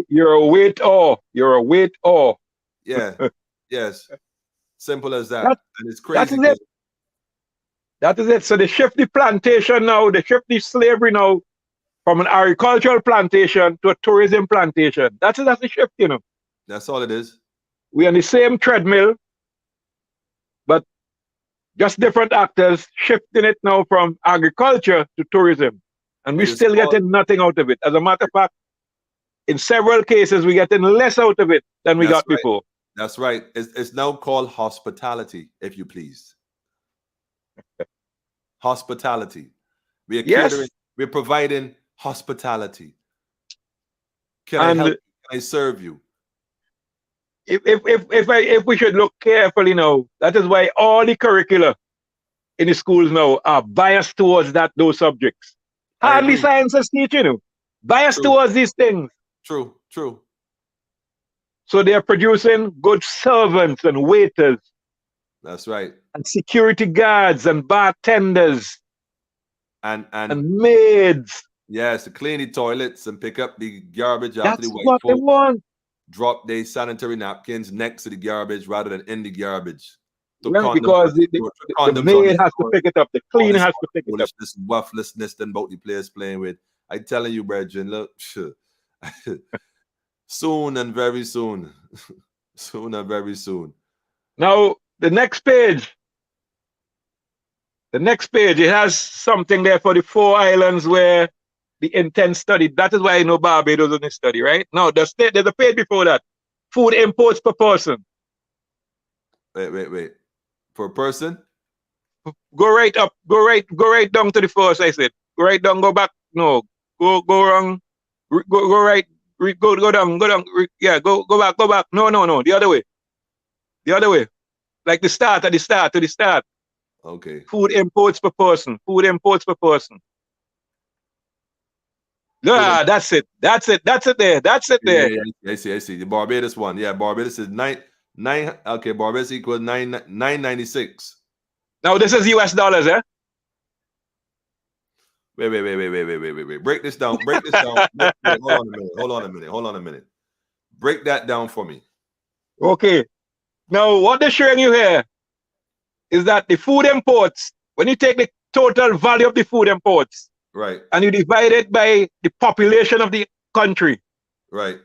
You're a waiter. You're a waiter. Yeah. Yes. Simple as that. And it's crazy. That is it. So they shift the plantation now. They shift the slavery now from an agricultural plantation to a tourism plantation. That's the shift, you know. That's all it is. We're on the same treadmill, but just different actors shifting it now from agriculture to tourism. And we're still getting nothing out of it. As a matter of fact, in several cases, we're getting less out of it than we got before. That's right. It's now called hospitality, if you please. Hospitality. We are catering, we're providing hospitality. Can I help you? Can I serve you? If we should look carefully now, that is why all the curricula in the schools now are biased towards those subjects. Hardly sciences teach, you know. Biased towards these things. True. So they are producing good servants and waiters. That's right. And security guards and bartenders. And maids. Yes, to clean the toilets and pick up the garbage after That's the white what they folks want. drop their sanitary napkins next to the garbage rather than in the garbage. Well, because the maid has to pick it up, the cleaner has to pick it up. This worthlessness than both the players playing with. I'm telling you, brethren, look, soon and very soon. Soon and very soon. Now, the next page, it has something there for the 4 islands where the intent study. That is why I know Barbados in this study, right? Now, there's a page before that. Food imports per person. Wait. Per person? Go right up. Go right down to the first, I said. Go right down, go back. No. Go wrong. Go right. Go down. Yeah, go back. No. The other way. Like the start, to the start. Okay. Food imports per person. Yeah, that's it there. Yeah, I see. The Barbados one. Yeah, Barbados is 9. Okay, Barbados equals 996. Now this is US dollars, eh? Wait. Break this down. Hold on a minute. Break that down for me. Okay. Now what they're showing you here is that the food imports, when you take the total value of the food imports, right, and you divide it by the population of the country, right,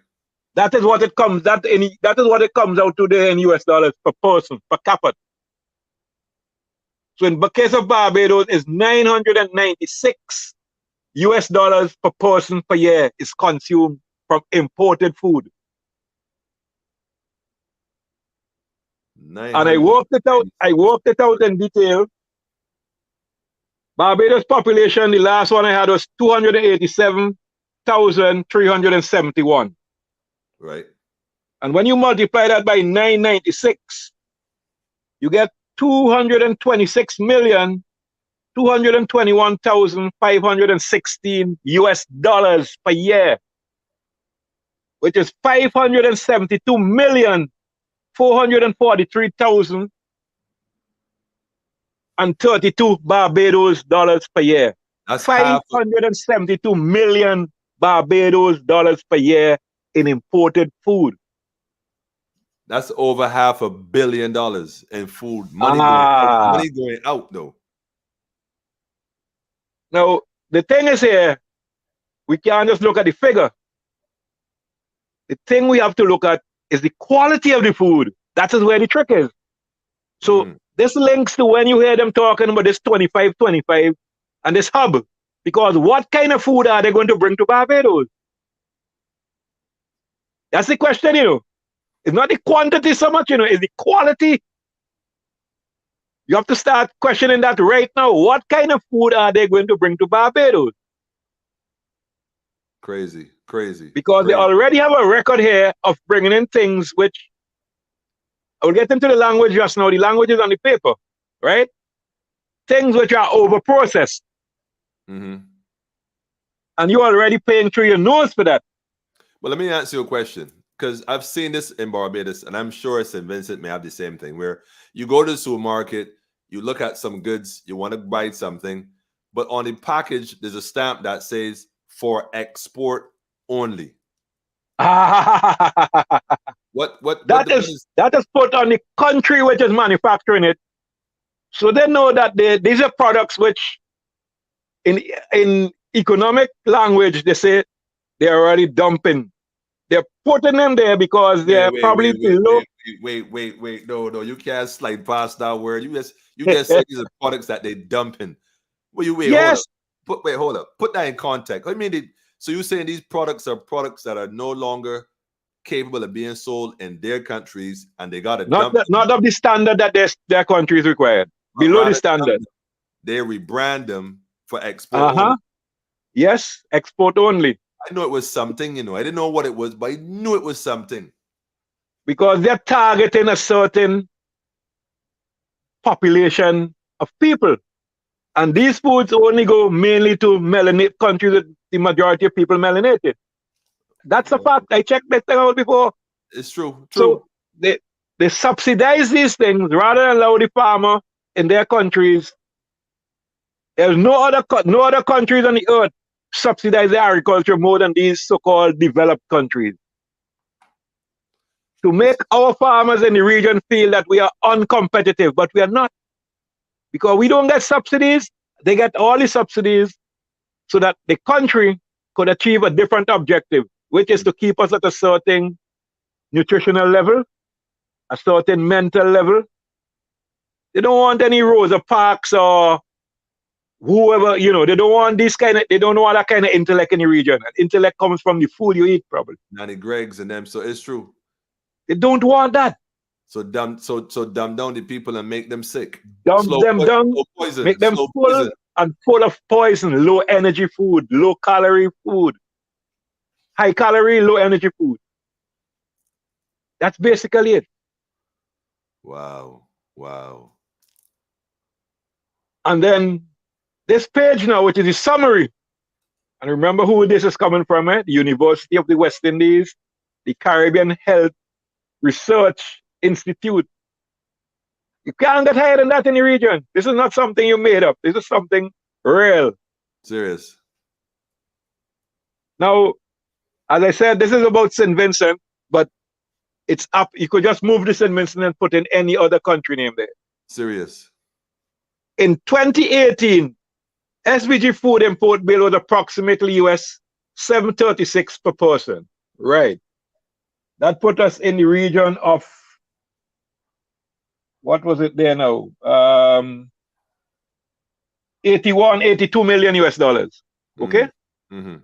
that is what it comes. That is what it comes out to there in US dollars per person, per capita. So in the case of Barbados, is 996 US dollars per person per year is consumed from imported food. And I worked it out in detail. Barbados population, the last one I had was 287,371. Right. And when you multiply that by 996, you get 226,221,516 US dollars per year, which is 572,443,032 Barbados dollars per year. That's 572 million Barbados dollars per year in imported food. That's over $500 million in food. Money going out, though. Now, the thing is here, we can't just look at the figure. The thing we have to look at is the quality of the food. That is where the trick is. So this links to when you hear them talking about this 25-25 and this hub. Because what kind of food are they going to bring to Barbados? That's the question, you know. It's not the quantity so much, you know, it's the quality. You have to start questioning that right now. What kind of food are they going to bring to Barbados? Crazy, crazy. Because they crazy. already have a record here of bringing in things which, I will get into the language just now. The language is on the paper, right? Things which are over-processed. Mm-hmm. And you're already paying through your nose for that. Well, let me answer your question, because I've seen this in Barbados, and I'm sure St. Vincent may have the same thing, where you go to the supermarket, you look at some goods, you want to buy something, but on the package, there's a stamp that says for export only. That is put on the country which is manufacturing it. So they know that these are products which in economic language, they say they're already dumping. They're putting them there because they're probably below. Wait. No, you can't slide past that word. You just say these are products that they're dumping. Yes. Hold up. Put that in context. I mean, so you're saying these products are products that are no longer capable of being sold in their countries, and they got to dump not of the standard that their countries required. Below the standard. They rebrand them for export only. Yes, export only. I know it was something, you know. I didn't know what it was, but I knew it was something. Because they're targeting a certain population of people. And these foods only go mainly to melanated countries with the majority of people melanated. That's a fact. I checked that thing out before. It's true. So they subsidize these things rather than allow the farmer in their countries. There's no other countries on the earth subsidize the agriculture more than these so-called developed countries. To make our farmers in the region feel that we are uncompetitive, but we are not. Because we don't get subsidies, they get all the subsidies so that the country could achieve a different objective, which is to keep us at a certain nutritional level, a certain mental level. They don't want any Rosa Parks or whoever, you know, they don't want they don't want that kind of intellect in the region. And intellect comes from the food you eat, probably. Nanny Greg's and them, so it's true. They don't want that. So dumb down the people and make them sick. Dumb them down, make them full and full of poison, low energy food, low calorie food, high calorie, low energy food. That's basically it. Wow. And then this page now, which is the summary. And remember who this is coming from, eh? The University of the West Indies, the Caribbean Health Research Institute. You can't get higher than that in the region. This is not something you made up. This is something real. Serious. Now, as I said, this is about St. Vincent, but it's up. You could just move to St. Vincent and put in any other country name there. Serious. In 2018, SVG food import bill was approximately US $736 per person. Right. That put us in the region of, what was it there now? 82 million US dollars. Okay? Mm-hmm.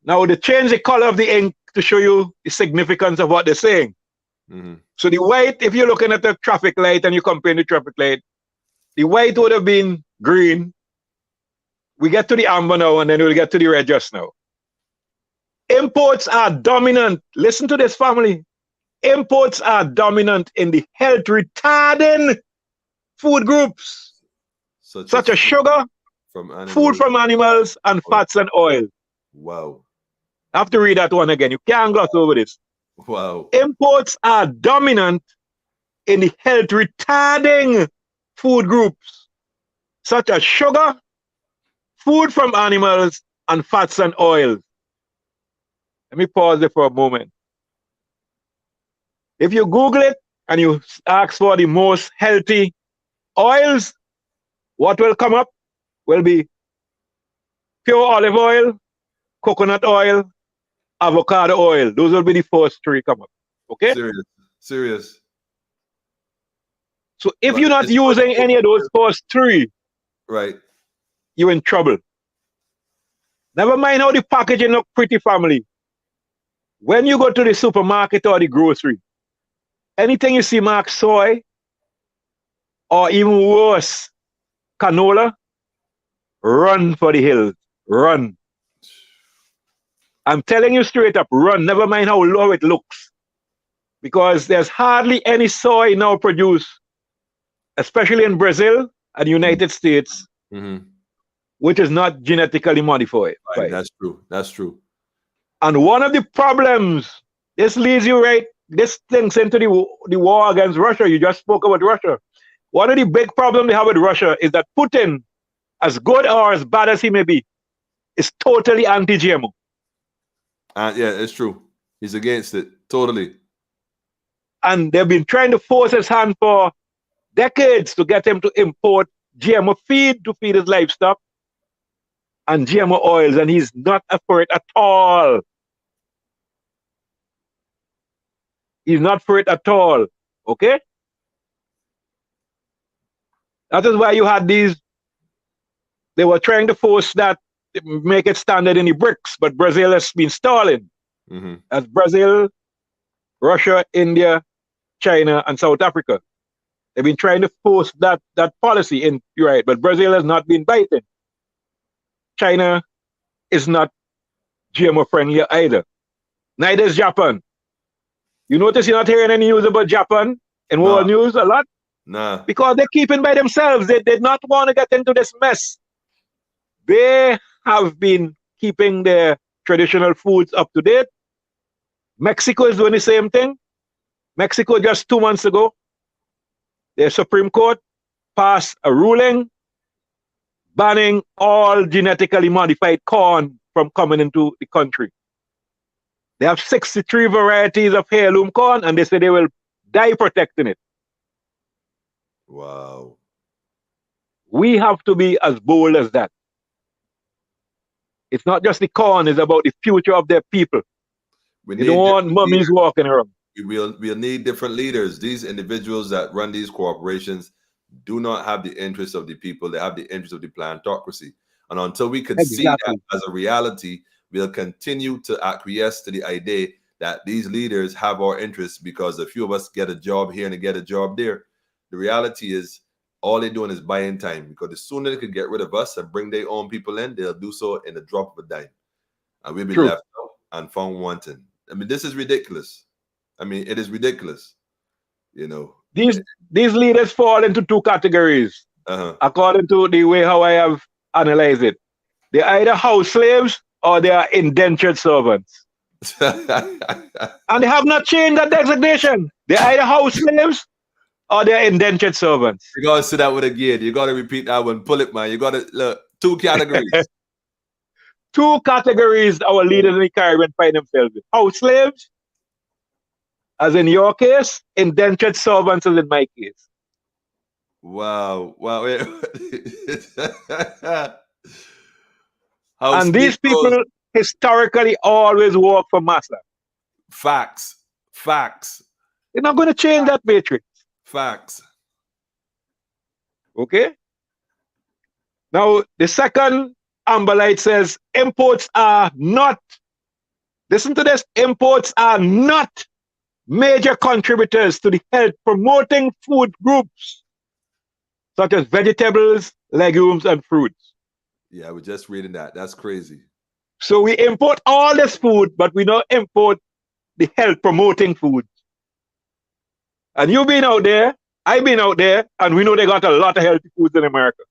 Now they change the color of the ink to show you the significance of what they're saying. Mm-hmm. So the white, if you're looking at the traffic light and you compare the traffic light, the white would have been green. We get to the amber now, and then we'll get to the red just now. Imports are dominant. Listen to this, family. Imports are dominant in the health retarding food groups, such as sugar, food from animals, and fats and oil. Wow. I have to read that one again. You can't gloss over this. Wow. Imports are dominant in the health retarding food groups, such as sugar, food from animals, and fats and oils. Let me pause there for a moment. If you Google it and you ask for the most healthy oils, what will come up will be pure olive oil, coconut oil, avocado oil. Those will be the first three come up. Okay? Serious. So if you're not using any of those first three, right, you're in trouble. Never mind how the packaging look pretty, family. when you go to the supermarket or the grocery, anything you see marked soy, or even worse, canola, run for the hills. Run. I'm telling you straight up, run. Never mind how low it looks. Because there's hardly any soy now produced, especially in Brazil and the United States, which is not genetically modified. Right. That's true. That's true. And one of the problems, this leads you right, this links into the war against Russia. You just spoke about Russia. One of the big problems they have with Russia is that Putin, as good or as bad as he may be, is totally anti-GMO. Yeah, it's true. He's against it, totally. And they've been trying to force his hand for decades to get him to import GMO feed to feed his livestock and GMO oils, and he's not up for it at all. He's not for it at all, okay? That is why you had these, they were trying to force that, make it standard in the BRICS, but Brazil has been stalling. As Brazil, Russia, India, China, and South Africa. They've been trying to force that policy in, you're right, but Brazil has not been biting. China is not GMO friendly either. Neither is Japan. You notice you're not hearing any news about Japan in world news a lot? Nah. Because they're keeping by themselves. They did not want to get into this mess. They have been keeping their traditional foods up to date. Mexico is doing the same thing. Mexico, just 2 months ago, their Supreme Court passed a ruling banning all genetically modified corn from coming into the country. They have 63 varieties of heirloom corn, and they say they will die protecting it. Wow. We have to be as bold as that. It's not just the corn, it's about the future of their people. We don't want mummies walking around. We'll need different leaders. These individuals that run these corporations do not have the interests of the people. They have the interest of the plantocracy. And until we can see that as a reality, we'll continue to acquiesce to the idea that these leaders have our interests because a few of us get a job here and they get a job there. The reality is all they're doing is buying time, because the sooner they can get rid of us and bring their own people in, they'll do so in the drop of a dime. And we'll be left out and found wanting. I mean, this is ridiculous. I mean, it is ridiculous. You know, these leaders fall into two categories, according to the way how I have analyzed it. They're either house slaves or they are indentured servants. And they have not changed that designation. They're either house slaves or they're indentured servants. You gotta say that one again. You gotta repeat that one. Pull it, man. You gotta look. Two categories. Two categories our leaders in the Caribbean find themselves in. House slaves, as in your case, indentured servants as in my case. Wow. Wow. And these people historically always work for Massa. Facts. Facts. They're not going to change that matrix. Facts. Okay? Now, the second amber light says imports are not, listen to this, imports are not major contributors to the health promoting food groups such as vegetables, legumes, and fruits. Yeah, I was just reading that. That's crazy. So we import all this food, but we don't import the health promoting foods. And you've been out there, I've been out there, and we know they got a lot of healthy foods in America.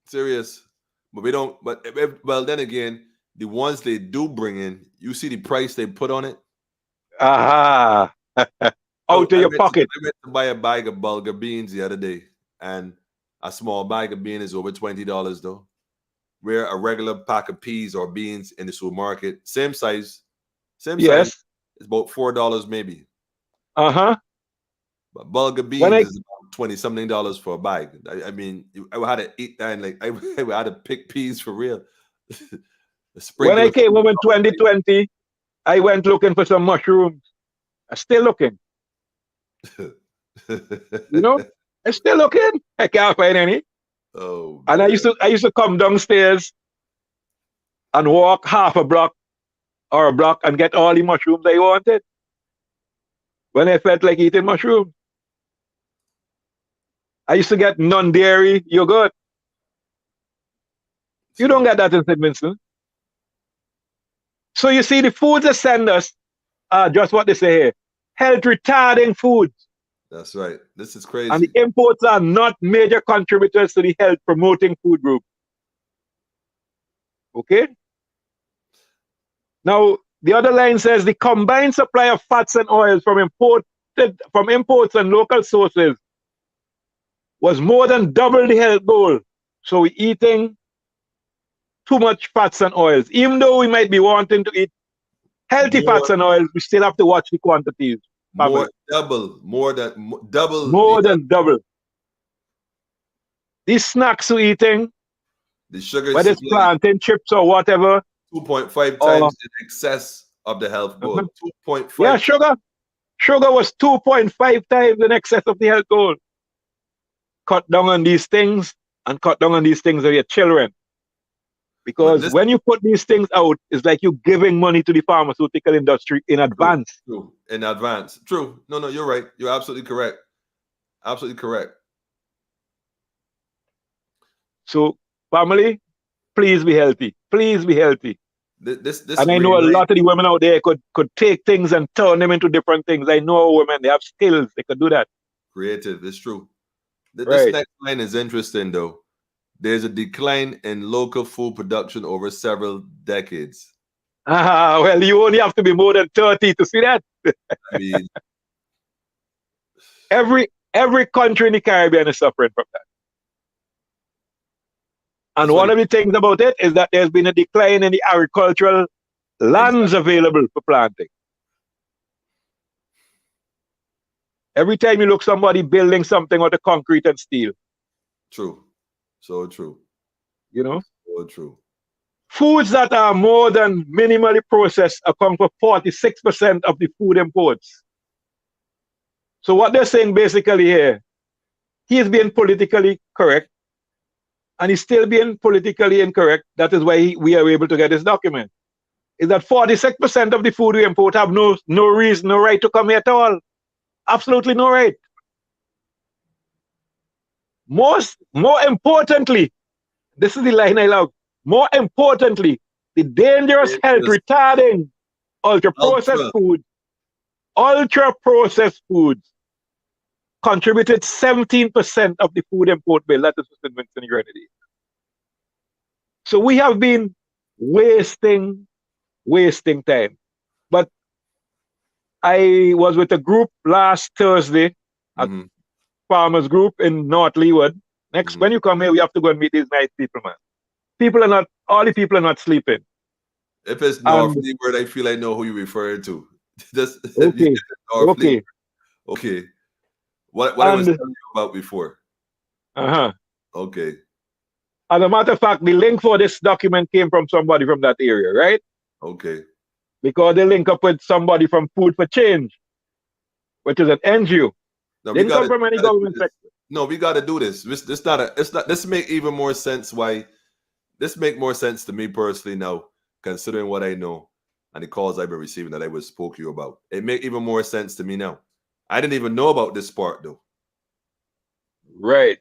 Serious. But we don't, but well, then again, the ones they do bring in, you see the price they put on it? Aha. Out of your pocket. I went to buy a bag of bulgur beans the other day, and a small bag of beans is over $20 though. Where a regular pack of peas or beans in the supermarket, same size, size, it's about $4 maybe. Uh-huh. But bulgur beans is about $20-something for a bag. I mean, I had to eat that, and like I had to pick peas for real. When I came home in 2020, I went looking for some mushrooms. I'm still looking. You know, I'm still looking. I can't find any. Oh. And man. I used to come downstairs and walk half a block or a block and get all the mushrooms I wanted when I felt like eating mushrooms. I used to get non-dairy yogurt. You don't get that in St. Vincent. So you see, the foods they send us are just what they say here, health retarding foods. That's right. This is crazy. And the imports are not major contributors to the health promoting food group. Okay? Now, the other line says the combined supply of fats and oils from imports and local sources was more than double the health goal. So we're eating too much fats and oils. Even though we might be wanting to eat healthy fats and oils, we still have to watch the quantities. More than double. These snacks we're eating, the sugar, whether it's plantain chips or whatever, 2.5 times in excess of the health goal. 2.5. Yeah, sugar was 2.5 times in excess of the health goal. Cut down on these things and cut down on these things of your children. Because when you put these things out, it's like you're giving money to the pharmaceutical industry in advance. True. In advance. True. No, you're right. You're absolutely correct. Absolutely correct. So, family, please be healthy. Please be healthy. And I know a lot of the women out there could take things and turn them into different things. I know women, they have skills. They could do that. Creative. It's true. This next line is interesting, though. There's a decline in local food production over several decades. Well, you only have to be more than 30 to see that. I mean, every country in the Caribbean is suffering from that. And one of the things about it is that there's been a decline in the agricultural lands available for planting. Every time you look somebody building something out of concrete and steel. True. So true. You know? So true. Foods that are more than minimally processed account for 46% of the food imports. So what they're saying basically here, he is being politically correct, and he's still being politically incorrect. That is why we are able to get this document. Is that 46% of the food we import have no reason, no right to come here at all. Absolutely no right. More importantly, this is the line I love. More importantly, the dangerous health retarding ultra-processed foods contributed 17% of the food import bill. That is St. Vincent and Grenadines. So we have been wasting time. But I was with a group last Thursday, a farmers group in North Leeward. Next, when you come here, we have to go and meet these nice people, man. All the people are not sleeping. If it's North Leeward, I feel I know who you're referring to. Okay. Okay. What I was telling you about before. Okay. As a matter of fact, the link for this document came from somebody from that area, right? Okay. Because they link up with somebody from Food for Change, which is an NGO. No, didn't come from any government sector. No, we got to do this. This make even more sense. This make more sense to me personally now, considering what I know and the calls I've been receiving that I was spoke to you about. It make even more sense to me now. I didn't even know about this part though. Right.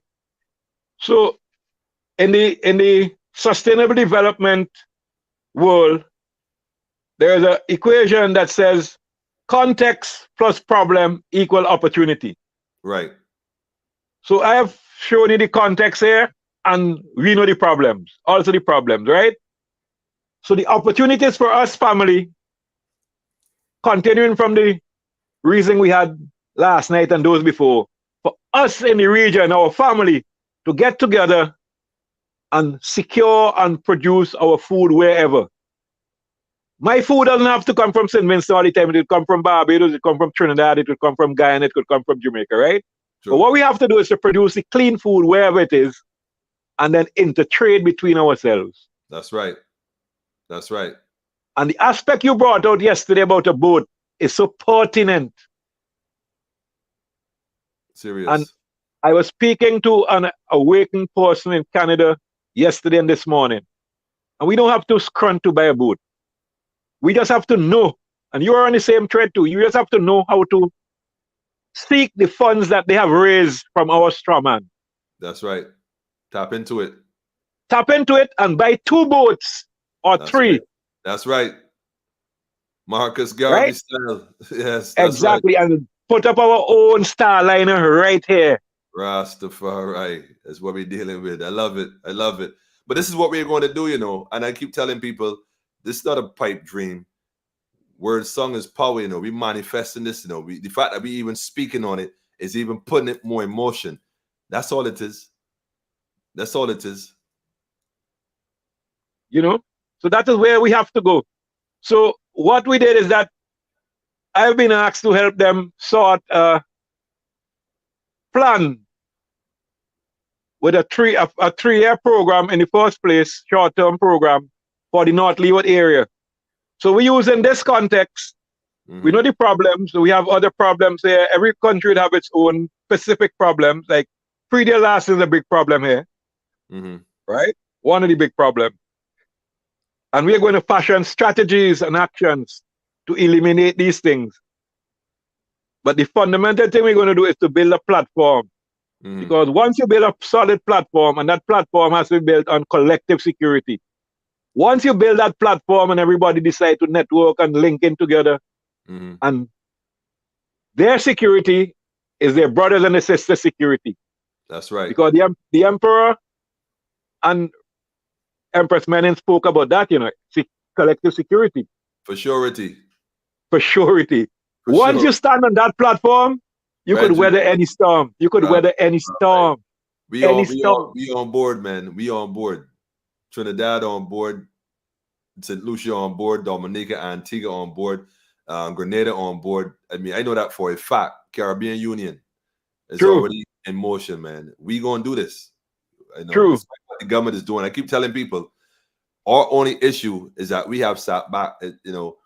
So in the sustainable development world, there's an equation that says context plus problem equal opportunity. Right. So I have shown you the context here, and we know the problems, also the problems, right? So the opportunities for us, family, continuing from the reason we had last night and those before, for us in the region, our family, to get together and secure and produce our food wherever. My food doesn't have to come from St. Vincent all the time. It will come from Barbados, it will come from Trinidad, it will come from Guyana, it could come from Jamaica, right? Sure. But what we have to do is to produce the clean food wherever it is, and then intertrade between ourselves. That's right. That's right. And the aspect you brought out yesterday about a boat is so pertinent. Serious. And I was speaking to an awakened person in Canada yesterday and this morning. And we don't have to scrunt to buy a boat. We just have to know, and you are on the same thread too. You just have to know how to seek the funds that they have raised from our straw man. That's right. Tap into it. Tap into it and buy 2 boats or That's 3. right. That's right. Marcus Garvey Right? style. Yes, that's Exactly. And put up our own Starliner right here. right. Rastafari. That's what we're dealing with. I love it. I love it. But this is what we're going to do, you know. And I keep telling people, this is not a pipe dream. Word song is power, you know. We manifesting this, you know. The fact that we even speaking on it is even putting it more in motion. That's all it is. That's all it is. You know? So that is where we have to go. So what we did is that I've been asked to help them sort a plan with a 3-year program in the first place, short-term program for the North Leeward area. So we use in this context, we know the problems. So we have other problems here. Every country would have its own specific problems. Like pre-deal loss is a big problem here, right? One of the big problems. And we are going to fashion strategies and actions to eliminate these things. But the fundamental thing we're going to do is to build a platform. Because once you build a solid platform, and that platform has to be built on collective security. Once you build that platform and everybody decide to network and link in together, and their security is their brothers and their sisters' security. That's right. Because the Emperor and Empress Menin spoke about that, you know, collective security. For surety. For surety. Once you stand on that platform, you could weather any storm. You could weather any storm. We on board, man. We on board. Trinidad on board. St. Lucia on board. Dominica, Antigua on board. Grenada on board. I mean, I know that for a fact. Caribbean Union is already in motion, man. We gonna do this. I know what the government is doing. I keep telling people, our only issue is that we have sat back, you know,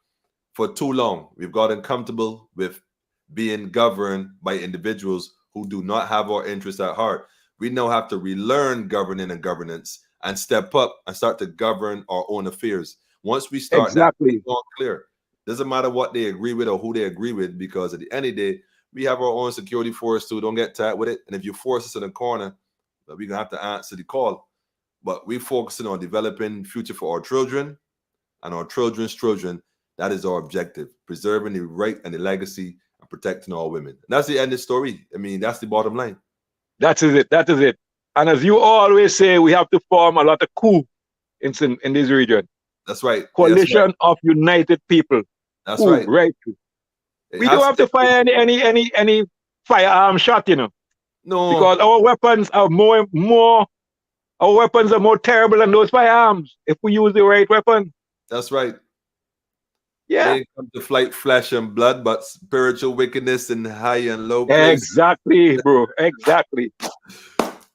for too long. We've gotten comfortable with being governed by individuals who do not have our interests at heart. We now have to relearn governing and governance and step up and start to govern our own affairs. Once we start that, it's all clear. Doesn't matter what they agree with or who they agree with, because at the end of the day, we have our own security force too. Don't get tight with it. And if you force us in a corner, we're going to have to answer the call. But we're focusing on developing future for our children and our children's children. That is our objective, preserving the right and the legacy and protecting all women. And that's the end of the story. I mean, that's the bottom line. That is it. That is it. And as you always say, we have to form a lot of coup in this region. That's right. Coalition of united people. That's right. Right. We don't have to fire any firearm shot, you know. No. Because our weapons are more terrible than those firearms if we use the right weapon. That's right. Yeah. They come to fight flesh and blood, but spiritual wickedness in high and low places. Exactly, bro. Exactly.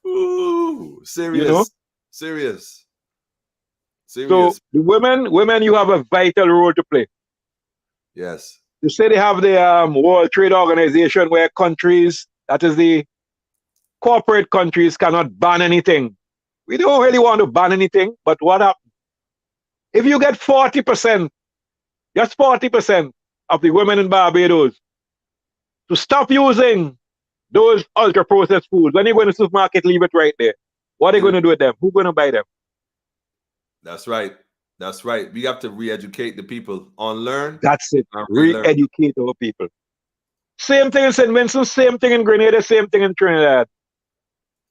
Ooh, serious. You know? Serious. So the women, you have a vital role to play. Yes. They say they have the World Trade Organization where countries, that is the corporate countries, cannot ban anything. We don't really want to ban anything, but what happens? If you get 40%, just 40% of the women in Barbados to stop using those ultra-processed foods, when you go to the supermarket, leave it right there. What are they going to do with them? Who's going to buy them? That's right. That's right. We have to re-educate the people. Unlearn. That's it. Re-educate our people. Same thing in St. Vincent, same thing in Grenada, same thing in Trinidad.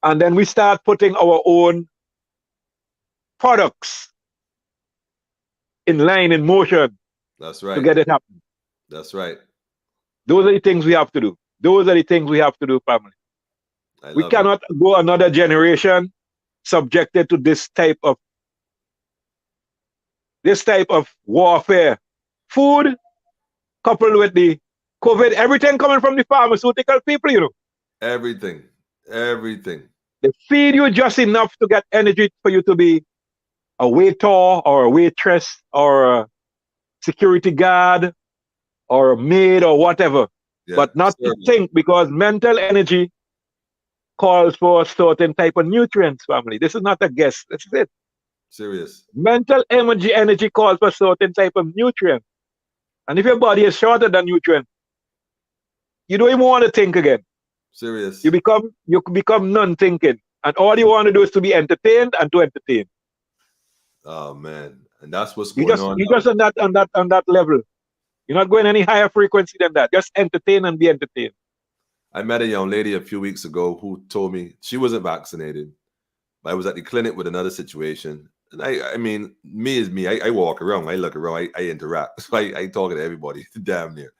And then we start putting our own products in line, in motion. That's right. To get it happening. That's right. Those are the things we have to do. Those are the things we have to do, family. We cannot go another generation subjected to this type of warfare. Food coupled with the COVID, everything coming from the pharmaceutical people, you know. Everything. They feed you just enough to get energy for you to be a waiter or a waitress or a security guard or a maid or whatever. Yeah, but not to think, because mental energy calls for a certain type of nutrients, family. This is not a guess. This is it. Serious. Mental energy calls for certain type of nutrient. And if your body is short of that nutrient, you don't even want to think again. Serious. You become non-thinking. And all you want to do is to be entertained and to entertain. Oh man. And that's what's You going on. just on that level. You're not going any higher frequency than that. Just entertain and be entertained. I met a young lady a few weeks ago who told me she wasn't vaccinated, but I was at the clinic with another situation. And I mean, me is me. I walk around, I look around, I interact. So I talk to everybody, damn near.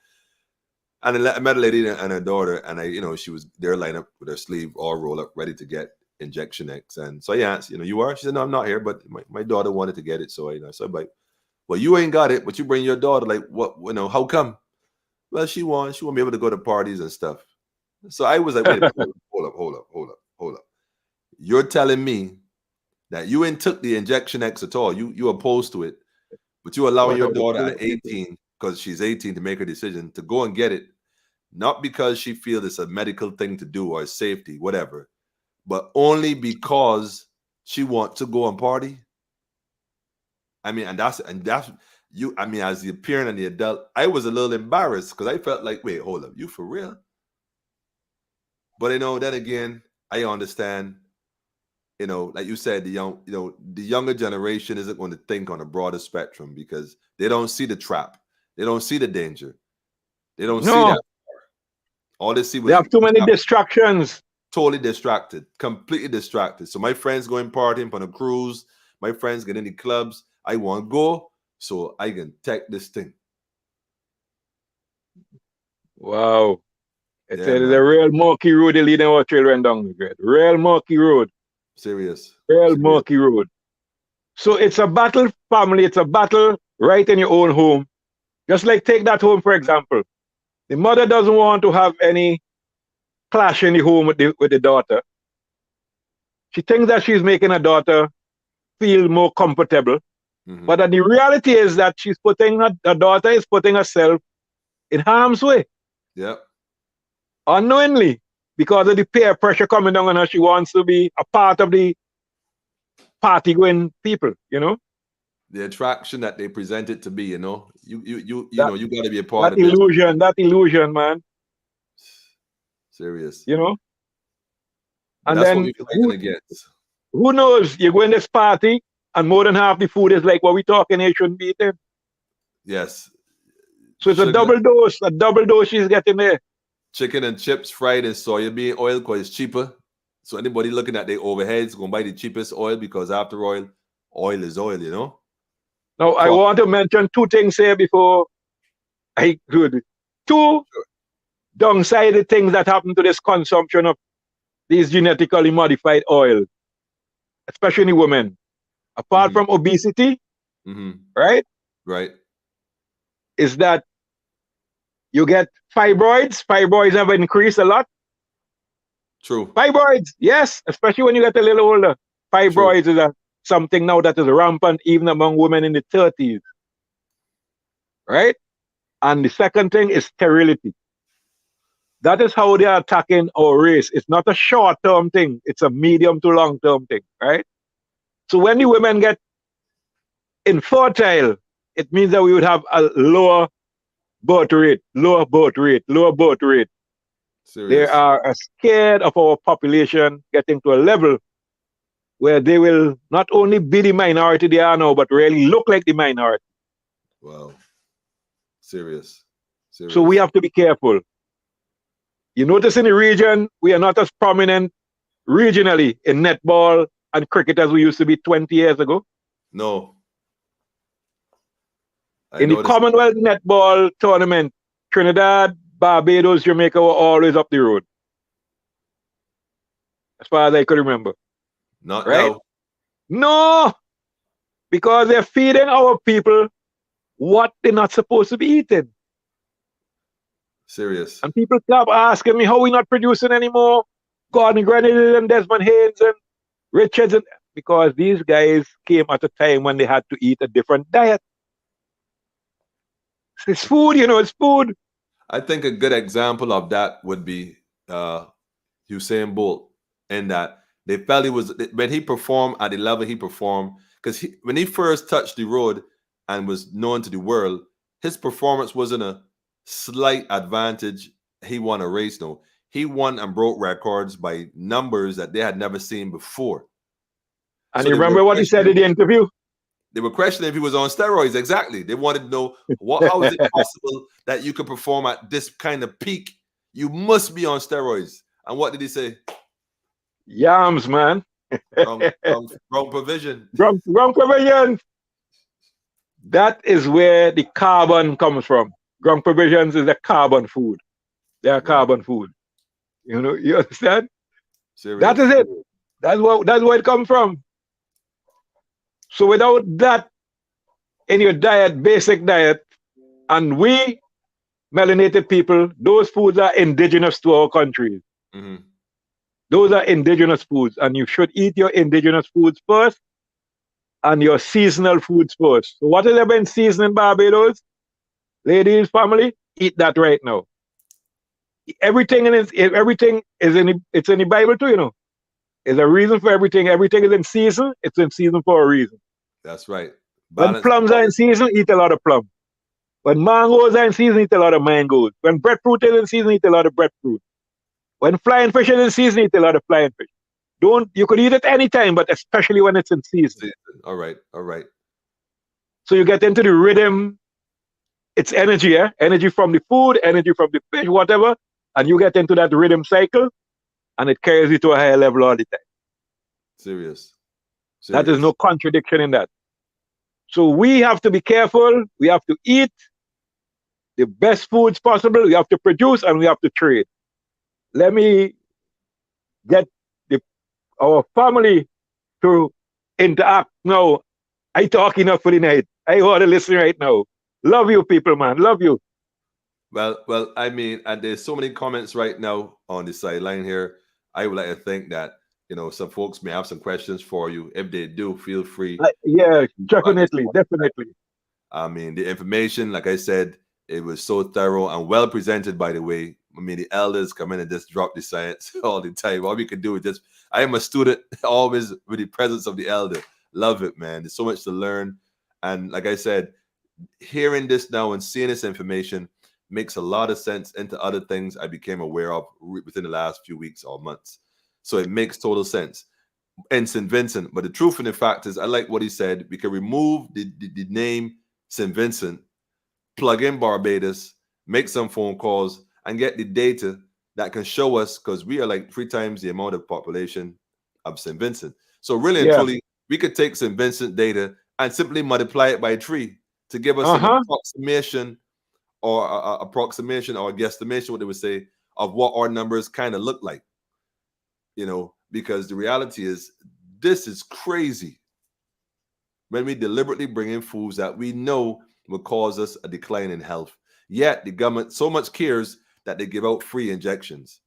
And I met a lady and her daughter, and she was there lined up with her sleeve all rolled up, ready to get Injection X. And so I asked, you are? She said, no, I'm not here, but my daughter wanted to get it. So I said, like, well, you ain't got it, but you bring your daughter. Like, what, how come? Well, she won't be able to go to parties and stuff. So I was like, wait a minute, hold up. You're telling me that you ain't took the Injection X at all. You opposed to it, but you allowing your daughter at 18, because she's 18, to make her decision to go and get it, not because she feels it's a medical thing to do or safety, whatever, but only because she wants to go and party. I mean, and that's you. I mean, as the parent and the adult, I was a little embarrassed because I felt like, wait, hold up, you for real? But then again, I understand. Like you said, the younger generation isn't going to think on a broader spectrum because they don't see the trap, they don't see the danger, they don't see that. All they see was they have too many distractions. Totally distracted, completely distracted. So my friends going partying on a cruise, my friends get in the clubs. I want to go so I can take this thing. Wow. It's a real murky road they leading our children down the grade. Real murky road. Serious. Murky road. So it's a battle, family. It's a battle right in your own home. Just like take that home, for example. The mother doesn't want to have any clash in the home with the daughter. She thinks that she's making her daughter feel more comfortable. Mm-hmm. But the reality is that her daughter is putting herself in harm's way. Yep. Unknowingly, because of the peer pressure coming down on her, she wants to be a part of the party-going people, The attraction that they present it to be, you got to be a part of that illusion, man. Serious. And that's then what we're fighting against. Who knows? You go in this party and more than half the food is like what we talking here shouldn't be eaten. Yes. So it's a double dose she's getting there. Chicken and chips fried in soybean oil because it's cheaper. So anybody looking at their overheads going to buy the cheapest oil because after oil is oil, Now, I want to mention two things here before I do. Two downside things that happen to this consumption of these genetically modified oils, especially in women. Apart from obesity, right? Right. Is that you get fibroids. Fibroids have increased a lot. True. Fibroids, yes, especially when you get a little older. Fibroids is something now that is rampant even among women in the 30s. Right? And the second thing is sterility. That is how they are attacking our race. It's not a short-term thing. It's a medium to long-term thing, right? So when the women get infertile, it means that we would have a lower birth rate. Serious. They are scared of our population getting to a level where they will not only be the minority they are now, but really look like the minority. Wow. Serious. So we have to be careful. You notice in the region, we are not as prominent regionally in netball and cricket as we used to be 20 years ago. No. In the Commonwealth netball tournament, Trinidad, Barbados, Jamaica were always up the road. As far as I could remember. Not right? now. No! Because they're feeding our people what they're not supposed to be eating. Serious. And people kept asking me how we not producing anymore. Gordon Grenadier and Desmond Haynes and Richards, because these guys came at a time when they had to eat a different diet. It's food, it's food. I think a good example of that would be Usain Bolt, in that they felt he was, when he performed at the level he performed, because when he first touched the road and was known to the world, his performance wasn't a slight advantage. He won a race. No, he won and broke records by numbers that they had never seen before. And you remember what he said in the interview? They were questioning if he was on steroids. Exactly. They wanted to know how is it possible that you could perform at this kind of peak? You must be on steroids. And what did he say? Yams, man. Wrong provision. Wrong provision. That is where the carbon comes from. Grung provisions is a carbon food. They are carbon food. You know, you understand? Serious. That is it. That's where it comes from. So without that in your diet, basic diet, and we melanated people, those foods are indigenous to our country. Mm-hmm. Those are indigenous foods, and you should eat your indigenous foods first and your seasonal foods first. So what has there been seasoning Barbados? Ladies, family, eat that right now. Everything is in the Bible too, you know. There's a reason for everything. Everything is in season. It's in season for a reason. That's right. When plums are in season, eat a lot of plum. When mangoes are in season, eat a lot of mangoes. When breadfruit is in season, eat a lot of breadfruit. When flying fish is in season, eat a lot of flying fish. You could eat it anytime, but especially when it's in season. All right. So you get into the rhythm. It's energy, yeah? Energy from the food, energy from the fish, whatever. And you get into that rhythm cycle, and it carries you to a higher level all the time. Serious. That is no contradiction in that. So we have to be careful. We have to eat the best foods possible. We have to produce and we have to trade. Let me get our family to interact now. I talk enough for the night. I want to listen right now. Love you people, man. Love you. Well, I mean, and there's so many comments right now on the sideline here. I would like to think that, you know, some folks may have some questions for you. If they do, feel free. Yeah, definitely. I mean, the information, like I said, it was so thorough and well presented, by the way. I mean, the elders come in and just drop the science all the time. All we can do is just, I am a student always with the presence of the elder. Love it, man. There's so much to learn. And like I said, hearing this now and seeing this information makes a lot of sense into other things I became aware of within the last few weeks or months. So it makes total sense. And St. Vincent, but the truth and the fact is, I like what he said. We can remove the name St. Vincent, plug in Barbados, make some phone calls, and get the data that can show us, because we are like 3 times the amount of population of St. Vincent. So really and truly, we could take St. Vincent data and simply multiply it by 3 to give us an approximation or a guesstimation, what they would say, of what our numbers kind of look like. You know, because the reality is, this is crazy. When we deliberately bring in foods that we know will cause us a decline in health, yet the government so much cares that they give out free injections.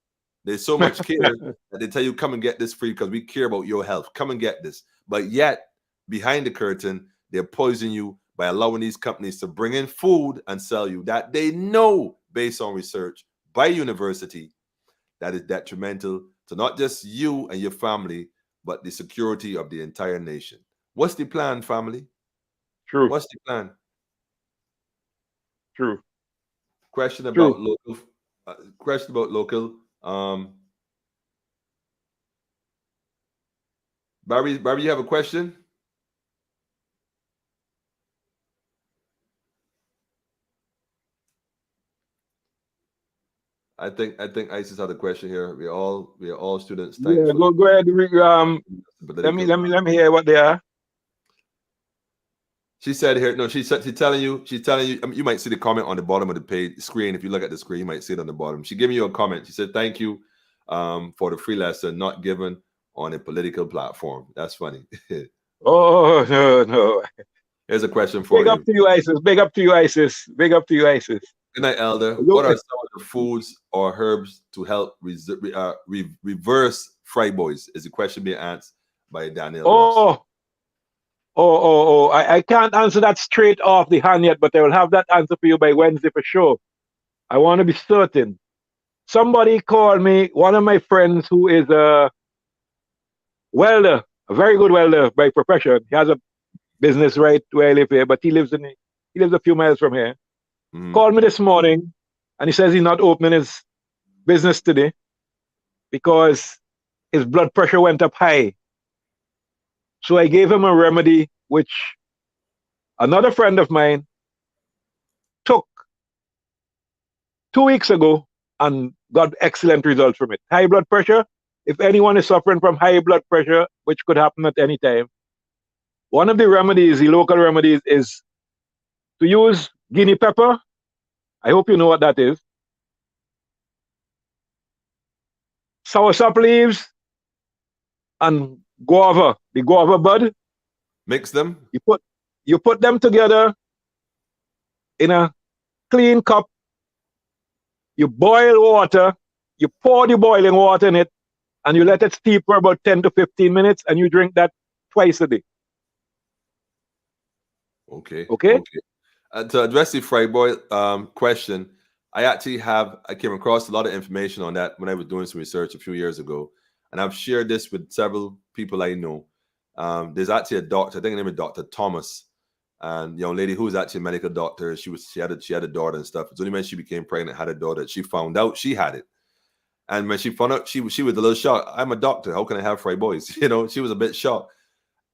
There's so much care that they tell you, come and get this free because we care about your health. Come and get this. But yet, behind the curtain, they're poisoning you by allowing these companies to bring in food and sell you that they know, based on research by university, that is detrimental to not just you and your family, but the security of the entire nation. What's the plan, family? True. What's the plan? True. Question about local. Question about local. Barry, you have a question? I think Isis had a question here. We are all students. Yeah, go ahead. Let me hear what they are. She said here, no, she's telling you, you might see the comment on the bottom of the page screen. If you look at the screen, you might see it on the bottom. She gave me a comment. She said, thank you for the free lesson, not given on a political platform. That's funny. Oh, no. Here's a question for you. Big up to you, Isis. Big up to you, Isis. Big up to you, Isis. Good night, Elder. What are some of the foods or herbs to help reverse fibroids? Is the question being answered by Daniel. I can't answer that straight off the hand yet, but I will have that answer for you by Wednesday for sure. I want to be certain. Somebody called me, one of my friends who is a welder, a very good welder by profession. He has a business right where I live here, but he lives a few miles from here. Mhm. Called me this morning, and he says he's not opening his business today because his blood pressure went up high. So I gave him a remedy which another friend of mine took 2 weeks ago and got excellent results from it. High blood pressure. If anyone is suffering from high blood pressure, which could happen at any time, one of the remedies, the local remedies, is to use guinea pepper. I hope you know what that is. Soursop leaves and guava, the guava bud. Mix them. You put them together in a clean cup. You boil water. You pour the boiling water in it, and you let it steep for about 10 to 15 minutes, and you drink that twice a day. Okay. Okay? To address the fry boy question, I came across a lot of information on that when I was doing some research a few years ago, and I've shared this with several people I know. There's actually a doctor, I think her name is Dr. Thomas, and young lady who was actually a medical doctor. She had a daughter and stuff. It's only when she became pregnant, had a daughter, she found out she had it. And when she found out, she was a little shocked. I'm a doctor. How can I have fry boys? You know, she was a bit shocked.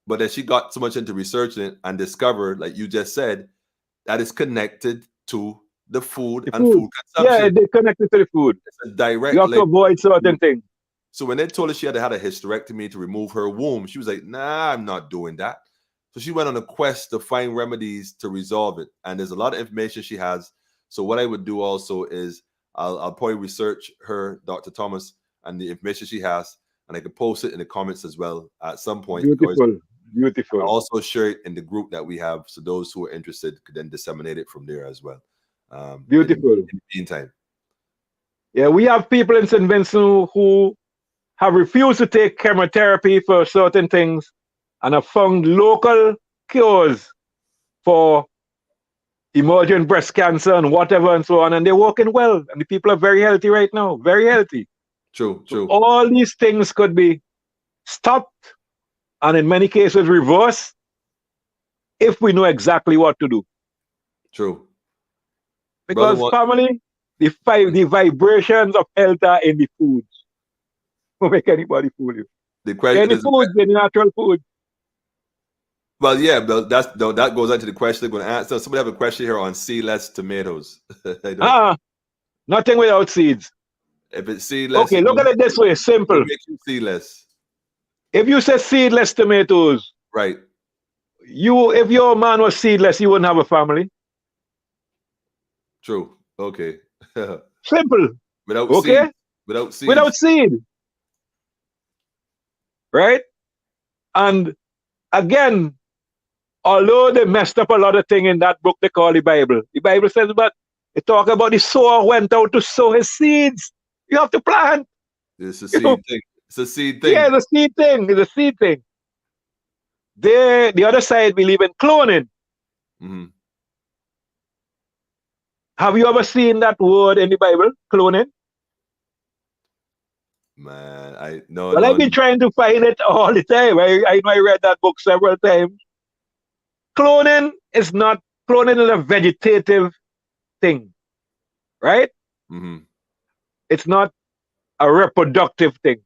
But then she got so much into researching it and discovered, like you just said, that is connected to the food and food consumption. Yeah, they connected to the food. It's a direct You have to link. avoid certain things. So when they told her she had to have a hysterectomy to remove her womb, she was like, nah, I'm not doing that. So she went on a quest to find remedies to resolve it. And there's a lot of information she has. So what I would do also is I'll probably research her, Dr. Thomas, and the information she has, and I could post it in the comments as well at some point. Beautiful. I'll also share it in the group that we have, so those who are interested could then disseminate it from there as well. Beautiful. In the meantime. Yeah, we have people in St. Vincent who have refused to take chemotherapy for certain things and have found local cures for emergent breast cancer and whatever and so on, and they're working well, and the people are very healthy right now, very healthy. True. So all these things could be stopped and in many cases reversed if we know exactly what to do. True. Because family, the vibrations of health are in the foods. Don't make anybody fool you. The question any food, the natural food. Well, yeah, but that goes into the question they're going to answer. Somebody have a question here on seedless tomatoes. Nothing without seeds. If it's seedless, okay, look at it this way, simple. Make it seedless. If you say seedless tomatoes, right? If your man was seedless, you wouldn't have a family. True. Okay. Simple. Without okay. Seed. Without seed. Without seed. Right? And again, although they messed up a lot of things in that book they call the Bible says, but it talk about the sower went out to sow his seeds. You have to plant. It's a seed thing. It's a seed thing. Yeah, it's a seed thing. It's a seed thing. The other side believe in cloning. Mm-hmm. Have you ever seen that word in the Bible, cloning? Man, I've been trying to find it all the time. I know I read that book several times. Cloning is a vegetative thing, right? Mm-hmm. It's not a reproductive thing.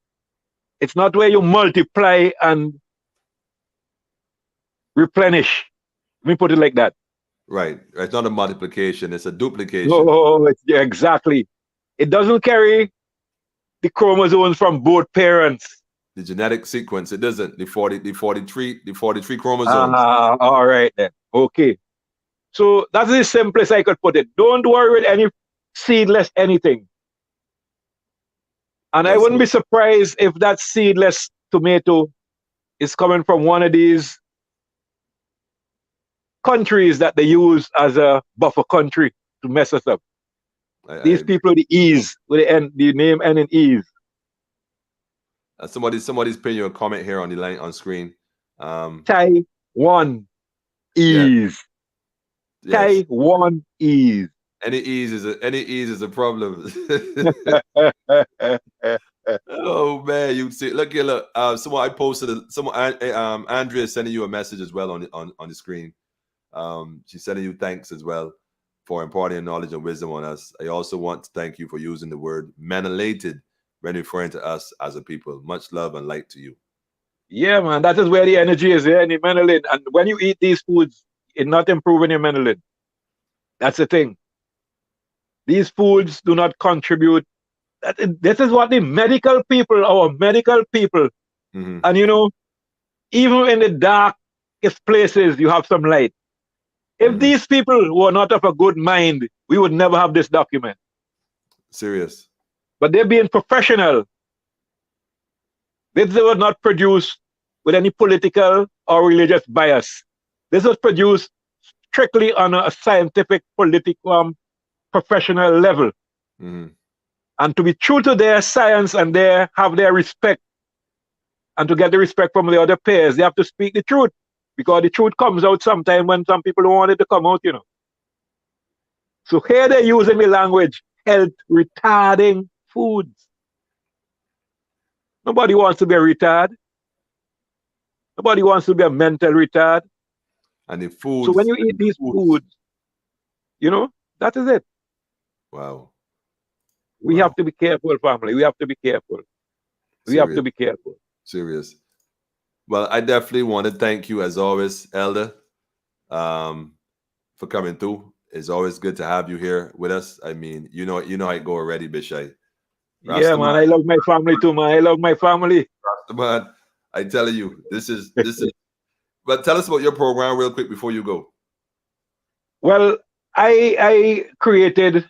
It's not where you multiply and replenish. Let me put it like that. Right. It's not a multiplication, it's a duplication. No, exactly. It doesn't carry the chromosomes from both parents. The genetic sequence, it doesn't. The 43 chromosomes. All right then. Okay. So that's the simplest I could put it. Don't worry with any seedless anything. And I wouldn't be surprised if that seedless tomato is coming from one of these countries that they use as a buffer country to mess us up. These people with the E's, with the name ending E's. Somebody's putting you a comment here on the line on screen. Taiwan E's. Yeah. Yes. Taiwan E's. Any ease is a problem. Oh man, you see, look here, look. Someone I posted. Andrea is sending you a message as well on the screen. She's sending you thanks as well for imparting knowledge and wisdom on us. I also want to thank you for using the word menelated when referring to us as a people. Much love and light to you. Yeah, man, that is where the energy is there in the menelain. And when you eat these foods, it's not improving your menelain. That's the thing. These foods do not contribute. This is what the medical people, our medical people, and you know, even in the darkest places, you have some light. If these people were not of a good mind, we would never have this document. Serious. But they're being professional. This was not produced with any political or religious bias. This was produced strictly on a scientific, political, professional level. And to be true to their science and have their respect, and to get the respect from the other peers, they have to speak the truth. Because the truth comes out sometime when some people don't want it to come out, you know. So here they're using the language, health retarding foods. Nobody wants to be a retard. Nobody wants to be a mental retard. And the food. So when you eat these foods, you know, that is it. Wow. We have to be careful, family. We have to be careful. We have to be careful. Serious. Well, I definitely want to thank you as always, Elder, for coming through. It's always good to have you here with us. I mean, you know how I go already, Bishai. Yeah, man. I love my family too, man. I love my family. Man, I tell you, this is. But tell us about your program real quick before you go. Well, I created.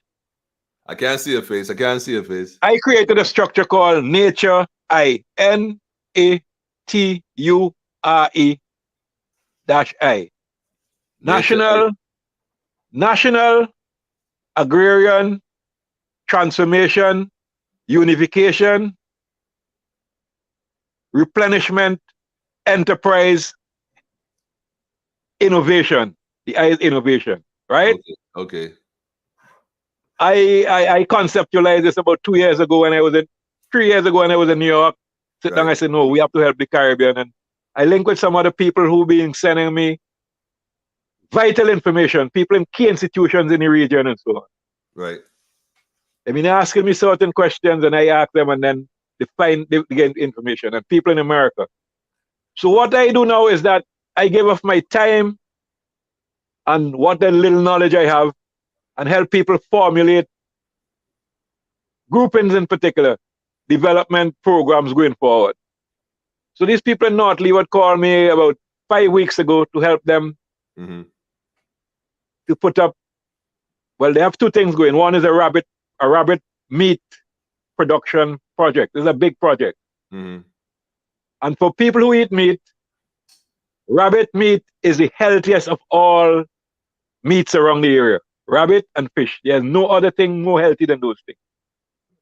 I can't see a face. I created a structure called Nature I, NATURE-I. National Agrarian Transformation, Unification, Replenishment, Enterprise, Innovation. The I is innovation, right? Okay. I conceptualized this about 3 years ago when I was in New York. Sit down, I said, no, we have to help the Caribbean. And I linked with some other people who been sending me vital information, people in key institutions in the region and so on. Right. I mean, asking me certain questions and I ask them and then they get information, and people in America. So what I do now is that I give off my time and what the little knowledge I have and help people formulate groupings in particular, development programs going forward. So these people in North Leeward called me about 5 weeks ago to help them to put up, well, they have two things going. One is a rabbit meat production project. This is a big project. And for people who eat meat, rabbit meat is the healthiest of all meats around the area. Rabbit and fish. There's no other thing more healthy than those things.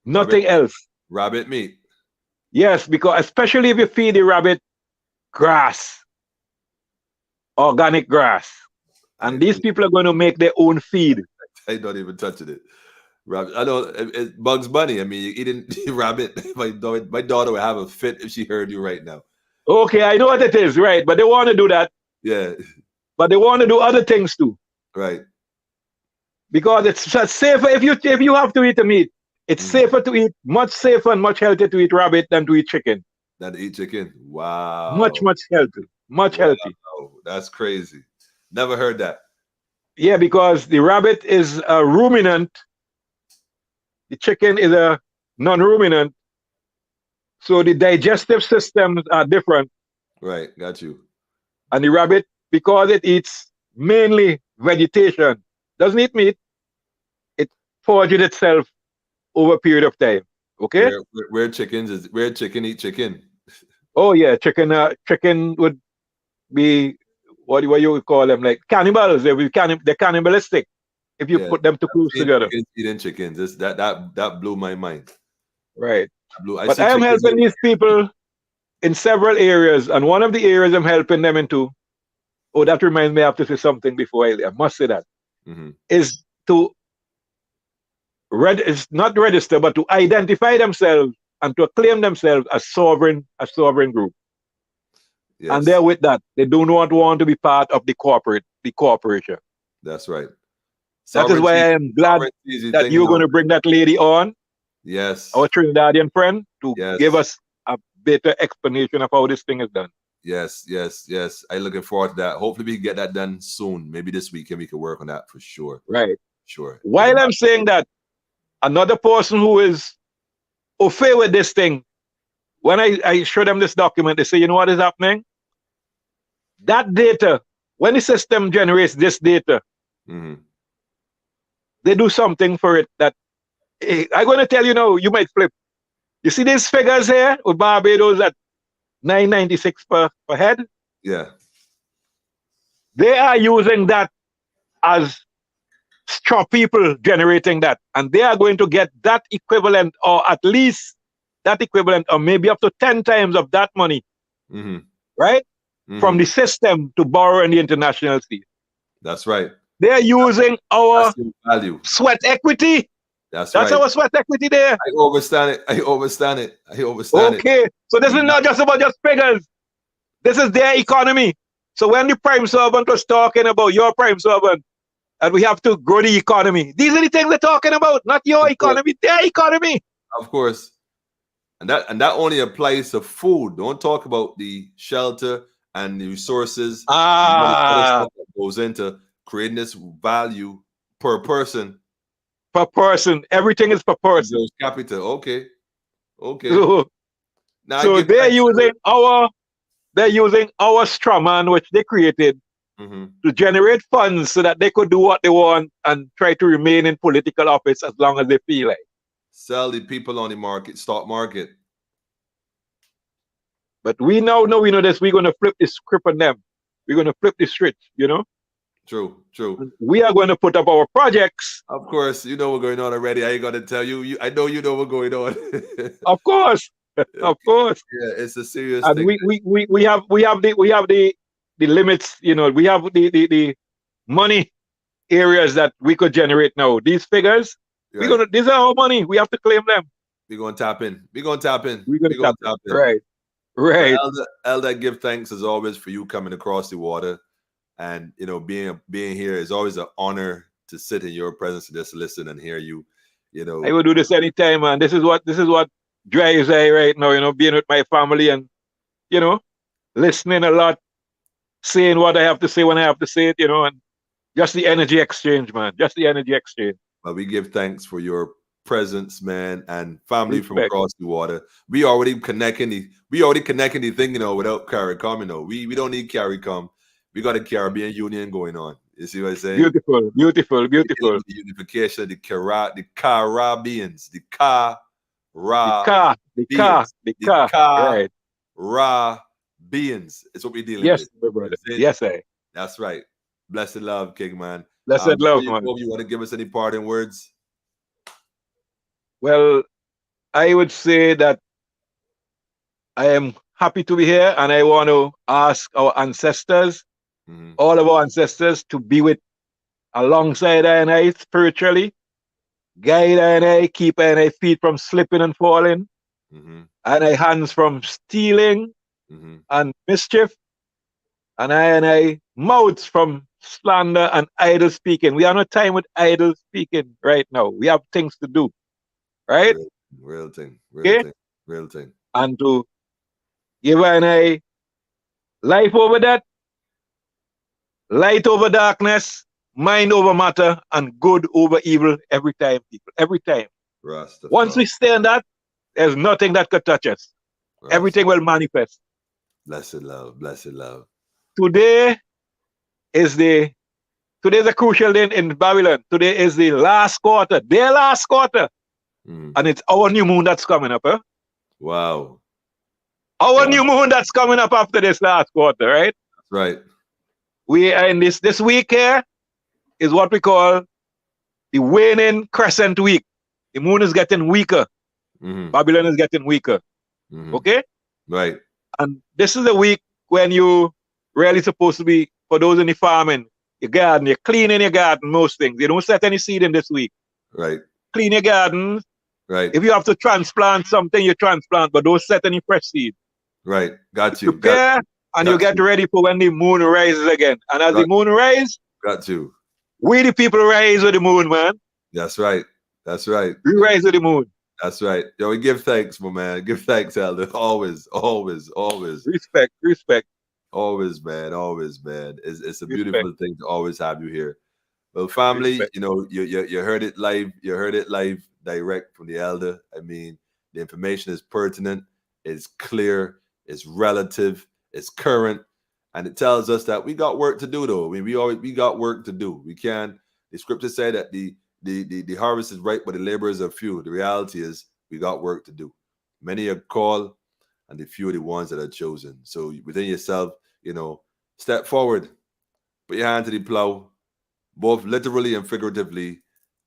Nothing else. Rabbit meat. Yes, because especially if you feed the rabbit grass, organic grass. And these people are going to make their own feed. I don't even touch it. Rabbit. I know it's Bugs Bunny. I mean, you eating rabbit. My daughter would have a fit if she heard you right now. Okay, I know what it is, right? But they want to do that. Yeah. But they want to do other things too. Right. Because it's safer if you have to eat the meat. It's safer to eat, much safer and much healthier to eat rabbit than to eat chicken. Wow. Much healthy. Much healthy. That's crazy. Never heard that. Yeah, because the rabbit is a ruminant. The chicken is a non-ruminant. So the digestive systems are different. Right, got you. And the rabbit, because it eats mainly vegetation, doesn't eat meat, it forges itself over a period of time. Okay? Where chicken eat chicken. Oh yeah, chicken would be what you would call them, like cannibals. They're cannibalistic if you put them too close together. Eating chickens. That blew my mind. Right. But I am helping these people in several areas, and one of the areas I'm helping them into, that reminds me I have to say something before I must say that, is to it's not register, but to identify themselves and to claim themselves as sovereign group. Yes. And they're with that. They do not want to be part of the corporation. That's right. That is why I am glad that you're going to bring that lady on, Yes. our Trinidadian friend, to Yes. give us a better explanation of how this thing is done. Yes, yes, yes. I'm looking forward to that. Hopefully we can get that done soon. Maybe this weekend we can work on that for sure. Right. Sure. While I'm saying that, another person who is au fait with this thing, when I show them this document, they say, you know what is happening? That data, when the system generates this data, they do something for it that I'm going to tell you now, you might flip. You see these figures here with Barbados at $9.96 per head? Yeah. They are using that as straw people generating that. And they are going to get that equivalent, or at least that equivalent, or maybe up to 10 times of that money, right? From the system to borrow in the international scene. That's right. They are using our value. Sweat equity. That's right. Our sweat equity there. I understand it. Okay. So this is not just about just figures. This is their economy. So when the prime servant was talking about your prime servant, and we have to grow the economy, these are the things they're talking about, not your economy, their economy. Of course. And that only applies to food. Don't talk about the shelter and the resources. That goes into creating this value per person. Per person. Everything is per person. Capital. Okay. Now, so they're using our strawman, which they created, to generate funds so that they could do what they want and try to remain in political office as long as they feel like. Sell the people on the market, stock market. But we know this. We're going to flip the script on them. We're going to flip the switch, you know? True. We are going to put up our projects. Of course, you know what's going on already. I ain't got to tell you. I know you know what's going on. Of course. Of course. Yeah, it's a serious and thing. We have the limits, you know, we have the money areas that we could generate now. These figures, these are our money. We have to claim them. We're going to tap in. We're going to tap in. Right. Elder, give thanks as always for you coming across the water. And, you know, being here is always an honor to sit in your presence and just listen and hear you, you know. I will do this anytime, man. This is what drives I right now, you know, being with my family and, you know, listening a lot, saying what I have to say when I have to say it, you know, and just the energy exchange, man. Just the energy exchange. Well, we give thanks for your presence, man, and family from across the water. We already connecting the thing, you know, without CARICOM, you know. We don't need CARICOM. We got a Caribbean Union going on. You see what I'm saying? Beautiful. The unification of the Caribbeans, the Caribbeans. It's what we're dealing with. Yes, my brother. Yes, I. That's right. Blessed love, King man. Blessed love, man. You want to give us any parting words? Well, I would say that I am happy to be here, and I want to ask our ancestors, all of our ancestors, to be alongside I and I spiritually, guide I and I, keep I and I feet from slipping and falling, and I hands from stealing and mischief, and I mouths from slander and idle speaking. We have no time with idle speaking right now. We have things to do, right? Real thing. And to give I and I life over that, light over darkness, mind over matter, and good over evil every time, people. Every time. Rastafari. Once we stay on that, there's nothing that could touch us. Rastafari. Everything will manifest. Blessed love. Today is a crucial day in Babylon. Today is the last quarter, their last quarter. And it's our new moon that's coming up, huh? Wow. Our new moon that's coming up after this last quarter, right? That's right. We are in this week here is what we call the waning crescent week. The moon is getting weaker. Babylon is getting weaker. Okay? Right. And this is the week when you really supposed to be, for those in the farming, your garden, you're cleaning your garden, most things. You don't set any seed in this week. Right. Clean your gardens. Right. If you have to transplant something, you transplant, but don't set any fresh seed. Right. Got you. Prepare and you get ready for when the moon rises again. And as the moon rises, got you. We the people rise with the moon, man. That's right. That's right. We rise with the moon. That's right. Yo, we give thanks, my man. Give thanks, Elder. Always, always, always. Respect, respect. Always, man. Always, man. It's a beautiful thing to always have you here. Well, family, Respect. you know, you heard it live. You heard it live, direct from the Elder. I mean, the information is pertinent, it's clear, it's relative, it's current, and it tells us that we got work to do. Though I mean, we got work to do. We can. The scriptures say that the harvest is ripe, but the laborers are few. The reality is we got work to do. Many are called, and the few are the ones that are chosen. So within yourself, you know, step forward, put your hand to the plow, both literally and figuratively,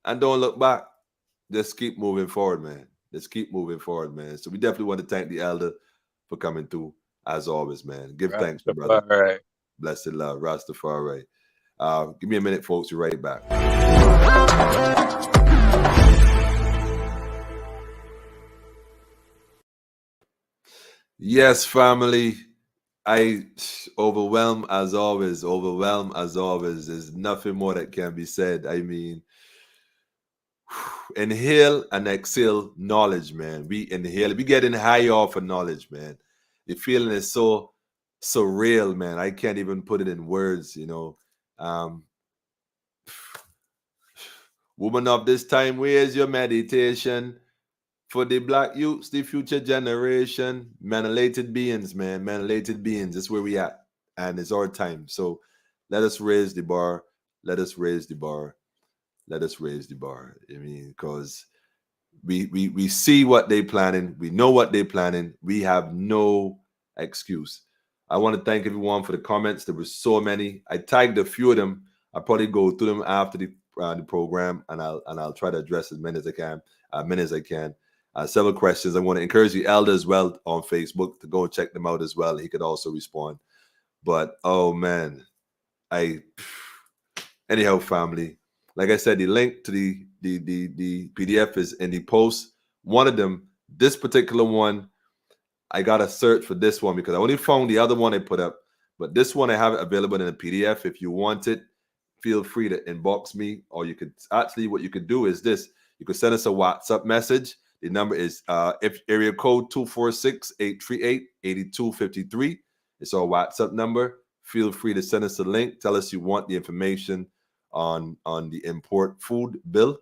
and don't look back. Just keep moving forward, man. Just keep moving forward, man. So we definitely want to thank the Elder for coming through, as always, man. Give thanks, my brother. All right. Blessed love, Rastafari. Give me a minute, folks. We're right back. Yes, family. I overwhelm as always. There's nothing more that can be said. I mean, inhale and exhale knowledge, man. We inhale. We getting high off of knowledge, man. The feeling is so surreal, man. I can't even put it in words, you know. Woman of this time, where's your meditation? For the black youths, the future generation, manelated beings, man, manelated beings. That's where we at, and it's our time. So let us raise the bar. Let us raise the bar. Let us raise the bar. I mean, because we see what they planning. We know what they planning. We have no excuse. I want to thank everyone for the comments. There were so many. I tagged a few of them. I'll probably go through them after the program, and I'll try to address as many as I can. Several questions. I want to encourage the Elder as well on Facebook to go and check them out as well. He could also respond. But oh man, anyhow, family. Like I said, the link to the PDF is in the post. One of them, this particular one, I gotta search for this one because I only found the other one I put up. But this one I have it available in a PDF. If you want it, feel free to inbox me, or you could actually, what you could do is this. You could send us a WhatsApp message. The number is area code 246-838-8253. It's our WhatsApp number. Feel free to send us a link. Tell us you want the information on the import food bill,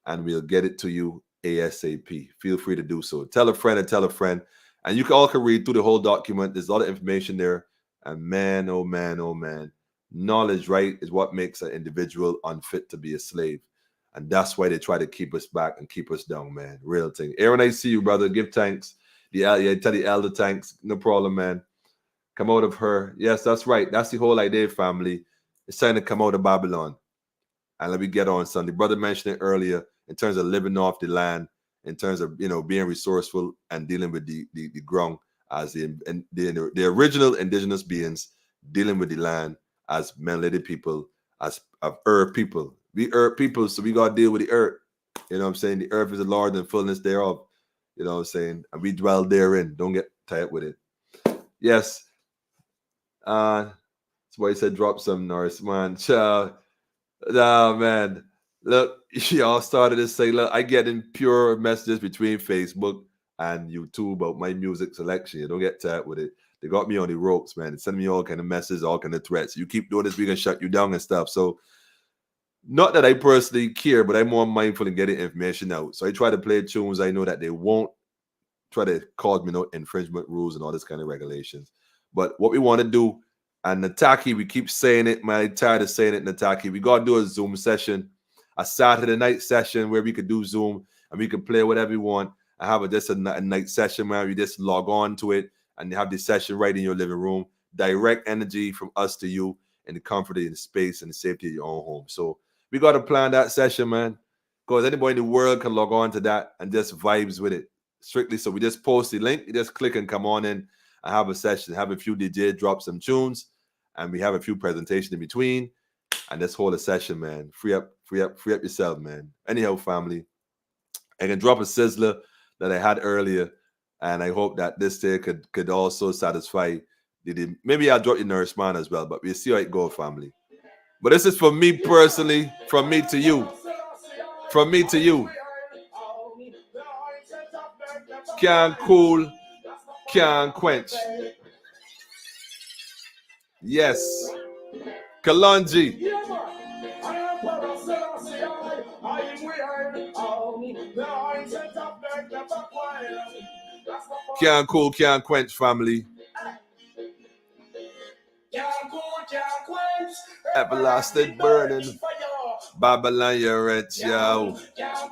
and we'll get it to you ASAP. Feel free to do so. Tell a friend and tell a friend. And you all can read through the whole document. There's a lot of information there. And man, oh man, oh man. Knowledge, right, is what makes an individual unfit to be a slave. And that's why they try to keep us back and keep us down, man. Real thing. Aaron, I see you, brother. Give thanks. Tell the Elder thanks. No problem, man. Come out of her. Yes, that's right. That's the whole idea, family. It's time to come out of Babylon. And let me get on, son. The brother mentioned it earlier in terms of living off the land, in terms of, you know, being resourceful and dealing with the ground as the original indigenous beings, dealing with the land as melanated people, as of earth people. We earth people, so we gotta deal with the earth. You know what I'm saying? The earth is the Lord and fullness thereof. You know what I'm saying? And we dwell therein. Don't get tired with it. Yes. That's why he said drop some Norris, man. Child. Nah, man. Look, y'all started to say, look, I get in pure messages between Facebook and YouTube about my music selection. You don't get tired with it. They got me on the ropes, man. They send me all kind of messages, all kind of threats. You keep doing this, we can shut you down and stuff. So not that I personally care, but I'm more mindful in getting information out. So I try to play tunes I know that they won't try to cause me no infringement rules and all this kind of regulations. But what we want to do, and Nataki, we keep saying it, man. I'm tired of saying it, Nataki. We got to do a Zoom session, a Saturday night session where we could do Zoom and we could play whatever we want. I have just a night session, man. You just log on to it and you have this session right in your living room. Direct energy from us to you in the comfort of the space and the safety of your own home. So we got to plan that session, man, because anybody in the world can log on to that and just vibes with it strictly. So we just post the link. You just click and come on in and have a session, have a few DJs drop some tunes, and we have a few presentations in between, and let's hold a session, man. Free up yourself, man. Anyhow, family, I can drop a sizzler that I had earlier, and I hope that this day could also satisfy maybe I'll drop the nourishment as well, but we'll see how it goes, family. But this is for me personally, from me to you. From me to you. Can't cool, can't quench. Yes. Kalonji. Can't cool, can't quench, family. Everlasting burning. Babylon, you're rich, yo. Everlasting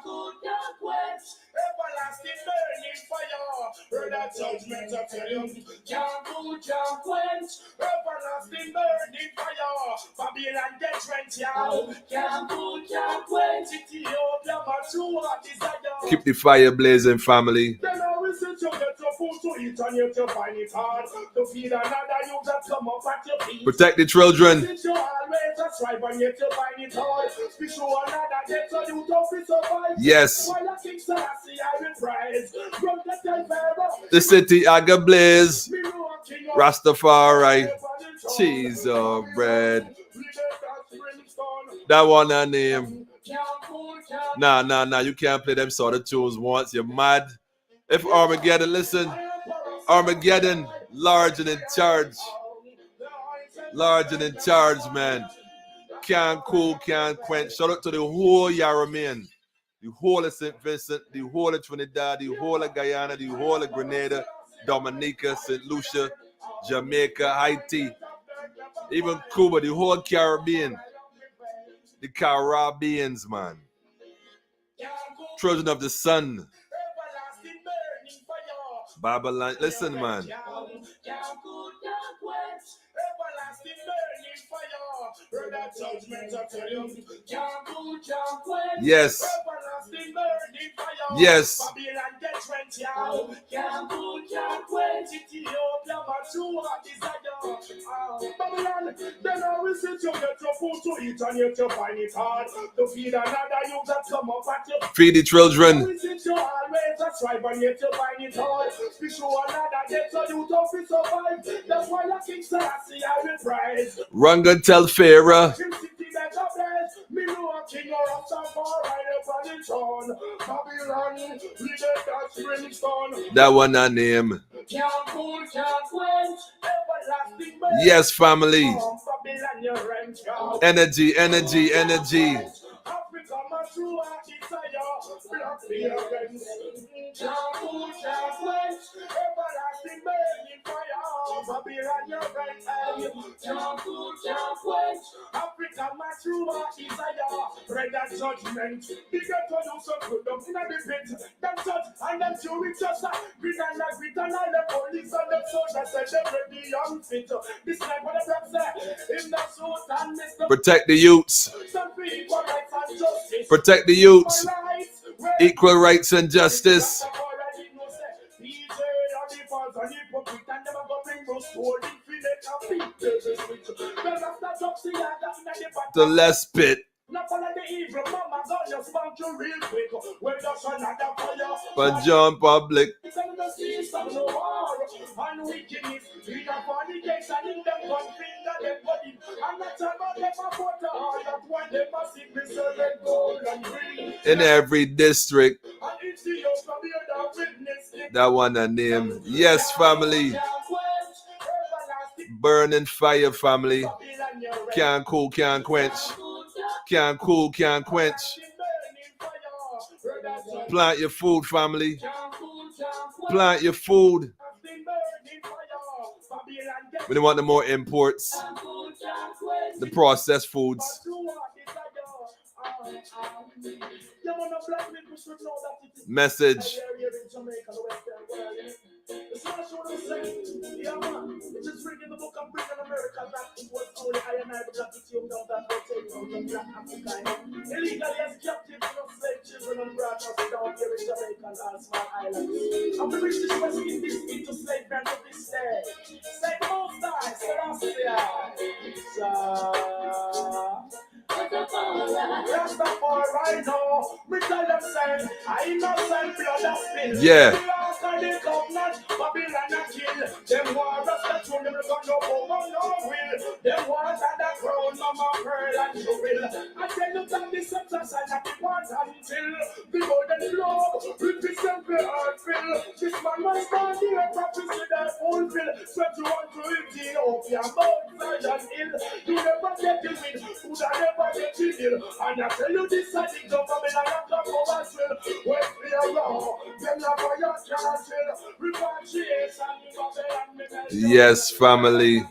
burning fire. Heard that judgment, I tell you. Can't cool, can't quench. Everlasting burning fire. Babylon gets rent, yo. Can't cool, can't quench. Ethiopia, my true heart desire. Keep the fire blazing, family. Then I will sit you get your food to eat and yet you find it hard to feed another you that come up at your feet. Protect the children. Since you always strive and yet you find it hard. Be sure another get so you don't be survive. Yes. While I King Selassie I will praise. From the time The city Aga Blaze. Rastafari. Cheese or bread. That one a name. Nah. You can't play them sort of tunes once. You're mad. If Armageddon, listen. Armageddon, large and in charge. Large and in charge, man. Can't cool, can't quench. Shout out to the whole Yarraman. The whole of St. Vincent, the whole of Trinidad, the whole of Guyana, the whole of Grenada, Dominica, St. Lucia, Jamaica, Haiti, even Cuba, the whole Caribbean. The Caribbeans, man. Children of the sun. Babylon, listen, man. Yes. Yes. Then I will sit you get your food to eat and yet you find it hard to feed another you that come up at you. Feed the children. You always strive and yet you find it hard. Be sure another get so you don't be survive. That's why I King Selassie I will praise. Ranga tell Pharaoh. Me know a king or a star right up on its own. Babylon, we get that spring stone. That one a name. Can't cool, can't quench. Everlasting burn. Yes, family. Babylon, your rent, God. Energy. Africa, my true heart desire. Black parents. Can't cool, can't quench. Everlasting burning fire. Babylon, your rent. Can't cool, can't quench. Africa, my true heart desire. Red and judgment. They get to do so good up in the pit. Them judge and them jury just grit and all the police and the soldiers said they're ready young fit. This like what the black say. In the suit and Mr. Protect the youths. Protect the youths. Equal rights and justice. The less pit. But John Public. In every district. That one a name. Yes, family. Burning fire, family. Can't cool, can't quench. Can't cool, can't quench. Plant your food, family. Plant your food. We don't want the more imports. The processed foods. Message. innocent. I innocent blood of spill. Yeah. The last of the covenant, Babylon a kill. Them war us the tune, them got no power, no will. Them war that the crown, mama, pearl and jewel. I tell you that the substance and not the parts until the golden globe represent the earth fill. This man was born here, prophecy that fulfill. Swept you on to Ethiopia, Mount Zion Hill. You never get the win, you never get the deal. And I tell you this, I think of Babylon and come over still. When we are raw, them never your cancel. Repatriation, Babylon. Yes, family.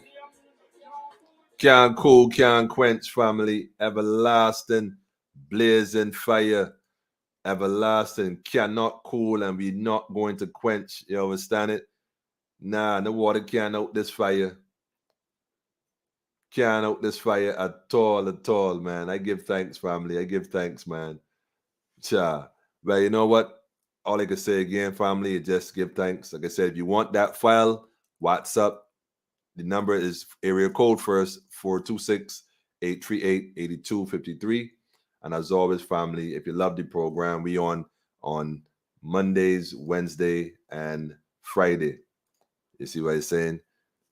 Can't cool, can't quench, family. Everlasting, blazing fire. Everlasting, cannot cool, and we not going to quench. You understand it? Nah, the water can't out this fire. Can't out this fire at all, man. I give thanks, family. I give thanks, man. Cha. But you know what? All I can say again, family, is just give thanks. Like I said, if you want that file, WhatsApp. The number is area code first, 426-838-8253. And as always, family, if you love the program, we on Mondays, Wednesday, and Friday. You see what I'm saying?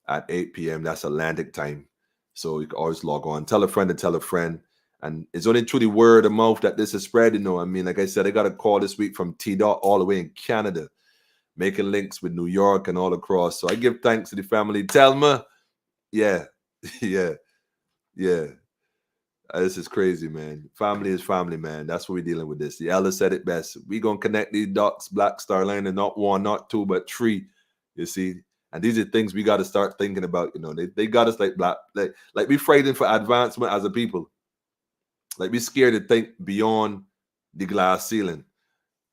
At 8 p.m. That's Atlantic time. So you can always log on. Tell a friend to tell a friend. And it's only through the word of mouth that this is spread, you know. I mean, like I said, I got a call this week from T-Dot all the way in Canada, making links with New York and all across. So I give thanks to the family. Telma, yeah. This is crazy, man. Family is family, man. That's what we're dealing with this. The elder said it best. We're going to connect these dots, Black Star Line, and not one, not two, but three, you see. And these are things we got to start thinking about, you know. They got us like we frightened for advancement as a people. Like we scared to think beyond the glass ceiling.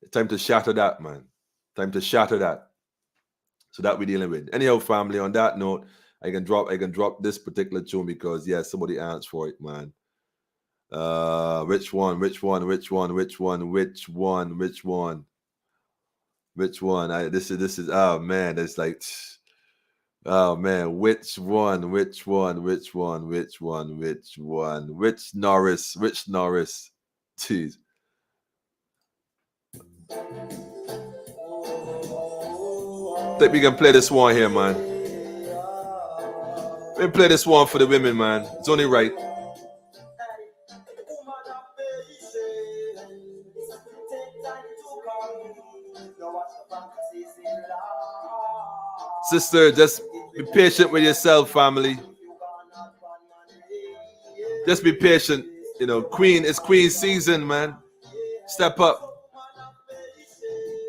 It's time to shatter that, man. Time to shatter that. So that we're dealing with. Anyhow, family, on that note, I can drop this particular tune because somebody asked for it, man. Which one? This is oh man, it's like oh man, which Norris? Jeez. Think we can play this one here, man. We play this one for the women, man. It's only right. Sister, just be patient with yourself, family. Just be patient. You know, it's Queen season, man. Step up.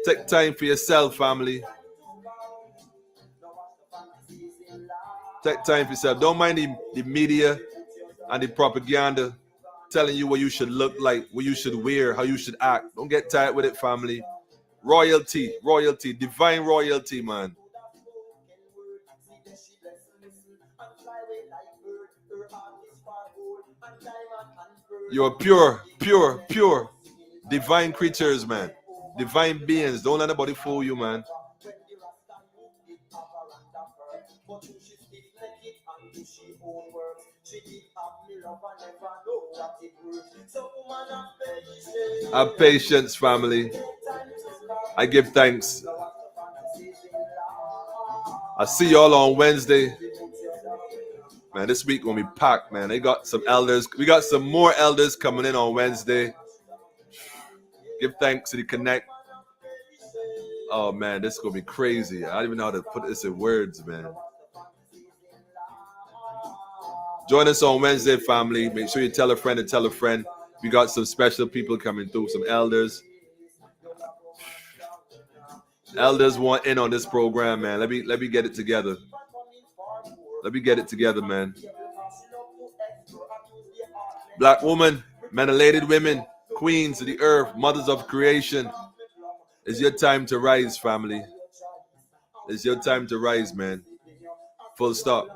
Take time for yourself, family. Take time for yourself. Don't mind the media and the propaganda telling you what you should look like, what you should wear, how you should act. Don't get tired with it, family. Royalty, divine royalty, man. You're pure, divine creatures, man. Divine beings. Don't let anybody fool you, man. Have patience, family. I give thanks. I see y'all on Wednesday. Man, this week gonna be packed, man. They got some elders. We got some more elders coming in on Wednesday. Give thanks to the Connect. Oh man, this is gonna be crazy. I don't even know how to put this in words, man. Join us on Wednesday, family. Make sure you tell a friend to tell a friend. We got some special people coming through, some elders. Elders want in on this program, man. Let me get it together. Let me get it together, man. Black woman, melanated women, queens of the earth, mothers of creation. It's your time to rise, family. It's your time to rise, man. Full stop.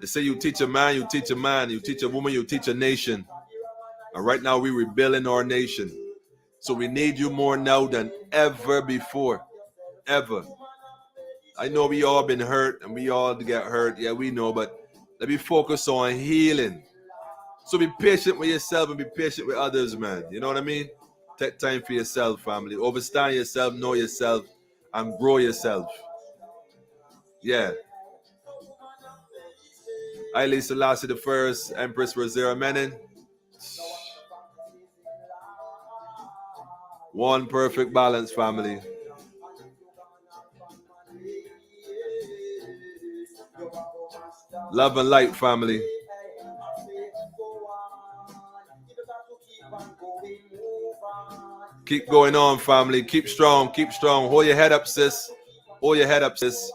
They say you teach a man, you teach a man, you teach a woman, you teach a nation. And right now we're rebuilding our nation. So we need you more now than ever before. Ever. I know we all been hurt and we all get hurt. Yeah, we know, but let me focus on healing. So be patient with yourself and be patient with others, man. You know what I mean? Take time for yourself, family. Overstand yourself, know yourself, and grow yourself. Yeah. Haile Selassie the First, Empress Rosera Menin. One perfect balance, family. Love and light, family. Keep going on, family. Keep strong. Keep strong. Hold your head up, sis. Hold your head up, sis.